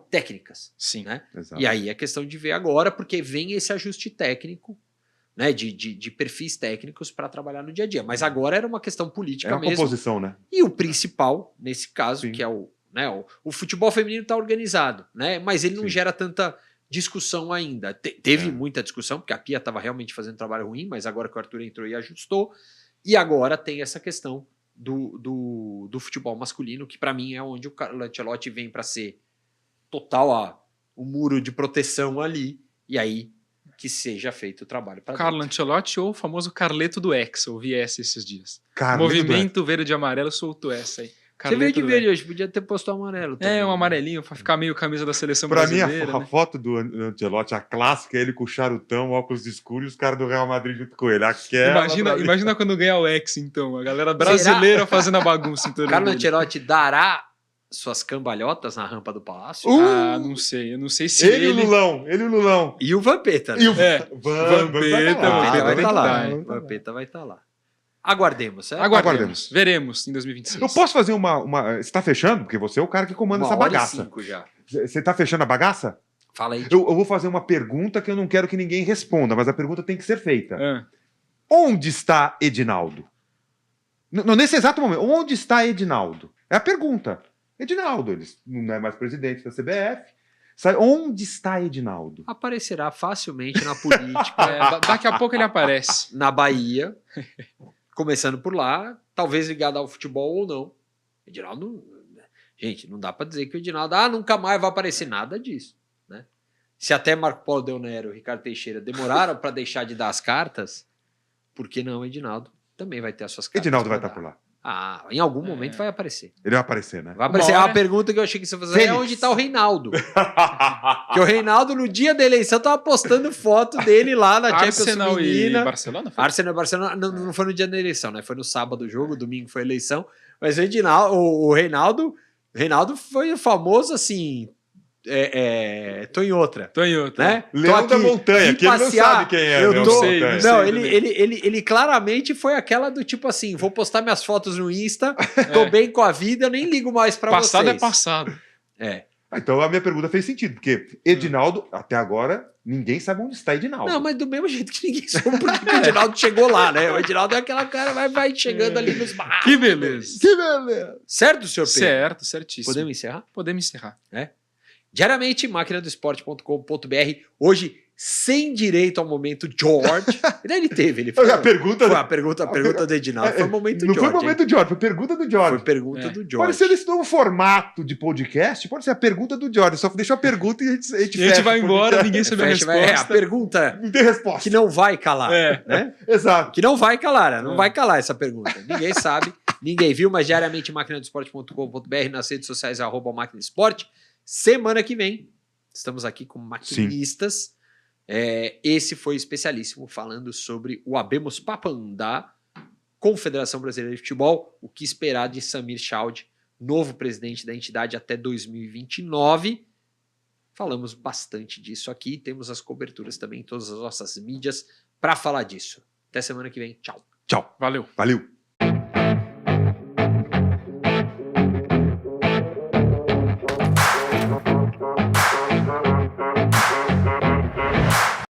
A: técnicas.
C: Sim.
A: Né?
B: Exato.
A: E aí é questão de ver agora, porque vem esse ajuste técnico, né, de perfis técnicos para trabalhar no dia a dia. Mas agora era uma questão política
B: É uma
A: mesmo.
B: composição, né?
A: E o principal, nesse caso,
B: Sim.
A: que é o futebol feminino está organizado, né? Mas ele não
B: Sim.
A: gera tanta discussão ainda. Teve
B: É.
A: muita discussão, porque a Pia estava realmente fazendo um trabalho ruim, mas agora que o Arthur entrou e ajustou. E agora tem essa questão do futebol masculino, que para mim é onde o Carlo Ancelotti vem para ser total o muro de proteção ali, e aí que seja feito o trabalho para
C: Carlo Ancelotti ou o famoso Carleto do Hexa, eu vi essa esses dias.
B: Carleto
C: Movimento Verde e Amarelo soltou essa aí.
A: Você vê
C: Carleto
A: que
C: do
A: verde hoje, podia ter posto o amarelo. também,
C: É, um
A: né?
C: amarelinho, pra ficar meio camisa da seleção
B: Pra mim,
C: brasileira.
B: a
C: né?
B: foto do Ancelotti, a clássica, é ele com o charutão, óculos escuros e os caras do Real Madrid junto com ele. Aquela pra mim.
C: Imagina quando ganhar o Hexa, então. A galera brasileira fazendo a bagunça em torno
A: Carlo
C: dele.
A: Ancelotti dará suas cambalhotas na rampa do palácio?
C: Ah, não sei. Eu não sei se
B: Ele e o Lulão.
A: E o Vampeta, né?
B: E o
C: É,
B: Vampeta
A: Vampeta vai
C: Vampeta
A: estar lá.
C: vai
A: né? Vampeta vai estar lá. Aguardemos, certo?
C: Aguardemos. Veremos em 2026.
B: Eu posso fazer uma. Você tá fechando? Porque você é o cara que comanda essa
A: 1h e
B: bagaça.
A: 5 já.
B: Você tá fechando a bagaça?
A: Fala aí.
B: Eu vou fazer uma pergunta que eu não quero que ninguém responda, mas a pergunta tem que ser feita.
C: Ah,
B: Onde está Edinaldo? Nesse exato momento, onde está Edinaldo? É a pergunta. Edinaldo, ele não é mais presidente da CBF. Onde está Edinaldo?
A: Aparecerá facilmente na política,
C: daqui a pouco ele aparece.
A: na Bahia, começando por lá, talvez ligado ao futebol ou não. Edinaldo, gente, não dá para dizer que o Edinaldo nunca mais vai aparecer nada disso, né? Se até Marco Polo Del Nero e Ricardo Teixeira demoraram para deixar de dar as cartas, por que não Edinaldo também vai ter as suas cartas?
B: Edinaldo vai
A: pra
B: estar
A: dar?
B: por lá.
A: Em algum momento vai aparecer.
B: Ele vai aparecer, né?
A: Vai aparecer.
C: Uma hora-
A: A pergunta que eu achei que você ia fazer é
B: Fênix.
A: onde está o Reinaldo. Porque o Reinaldo, no dia da eleição, tava postando foto dele lá na Champions
C: Arsenal e
A: Feminina.
C: Barcelona? Foi?
A: Arsenal e Barcelona não foi no dia da eleição, né? Foi no sábado o jogo, domingo foi a eleição. Mas o Reinaldo foi o famoso assim. Tô em outra. Né?
B: Leão da Montanha,
A: vim
B: que ele não
A: passear,
B: sabe quem é.
A: eu
B: Leão
A: tô-
B: da
C: sei,
B: Montanha.
C: não
A: Não,
C: sei.
A: ele claramente foi aquela do tipo assim: vou postar minhas fotos no Insta, tô bem com a vida, eu nem ligo mais pra
C: Passado
A: vocês.
C: é passado.
A: É.
B: Então a minha pergunta fez sentido, porque Edinaldo, até agora, ninguém sabe onde está Edinaldo.
A: Não, mas do mesmo jeito que ninguém soube porque o Edinaldo chegou lá, né? O Edinaldo é aquela cara, vai chegando ali nos barracos.
C: Que beleza.
B: Que beleza!
A: Certo, senhor Pedro?
C: Certo, certíssimo.
A: Podemos encerrar?
C: Podemos encerrar.
A: Diariamente, maquinadoesporte.com.br. Hoje, sem direito ao momento George. Ele foi.
B: A pergunta.
A: Foi a pergunta do Edinaldo. Foi o momento
B: Não
A: George.
B: foi o momento do George, foi a pergunta do George.
A: Foi pergunta do George.
B: Pode ser nesse novo formato de podcast, pode ser a pergunta do George. Só deixa a pergunta e a gente
C: E a gente
B: fecha
C: vai
B: o
C: embora,
B: podcast.
C: ninguém sabe a
A: Fecha, a
C: resposta.
A: pergunta
B: Não tem resposta.
A: que não vai calar.
C: É.
A: Né?
B: Exato.
A: Que não vai calar, não
C: É.
A: vai calar essa pergunta. Ninguém sabe, ninguém viu, mas diariamente maquinadoesporte.com.br, nas redes sociais, @maquinaesporte. Semana que vem, estamos aqui com maquinistas. Esse foi especialíssimo falando sobre o Abemos Papam da Confederação Brasileira de Futebol, o que esperar de Samir Chaud, novo presidente da entidade até 2029. Falamos bastante disso aqui, temos as coberturas também em todas as nossas mídias para falar disso. Até semana que vem, tchau.
B: Tchau.
C: Valeu.
B: Valeu.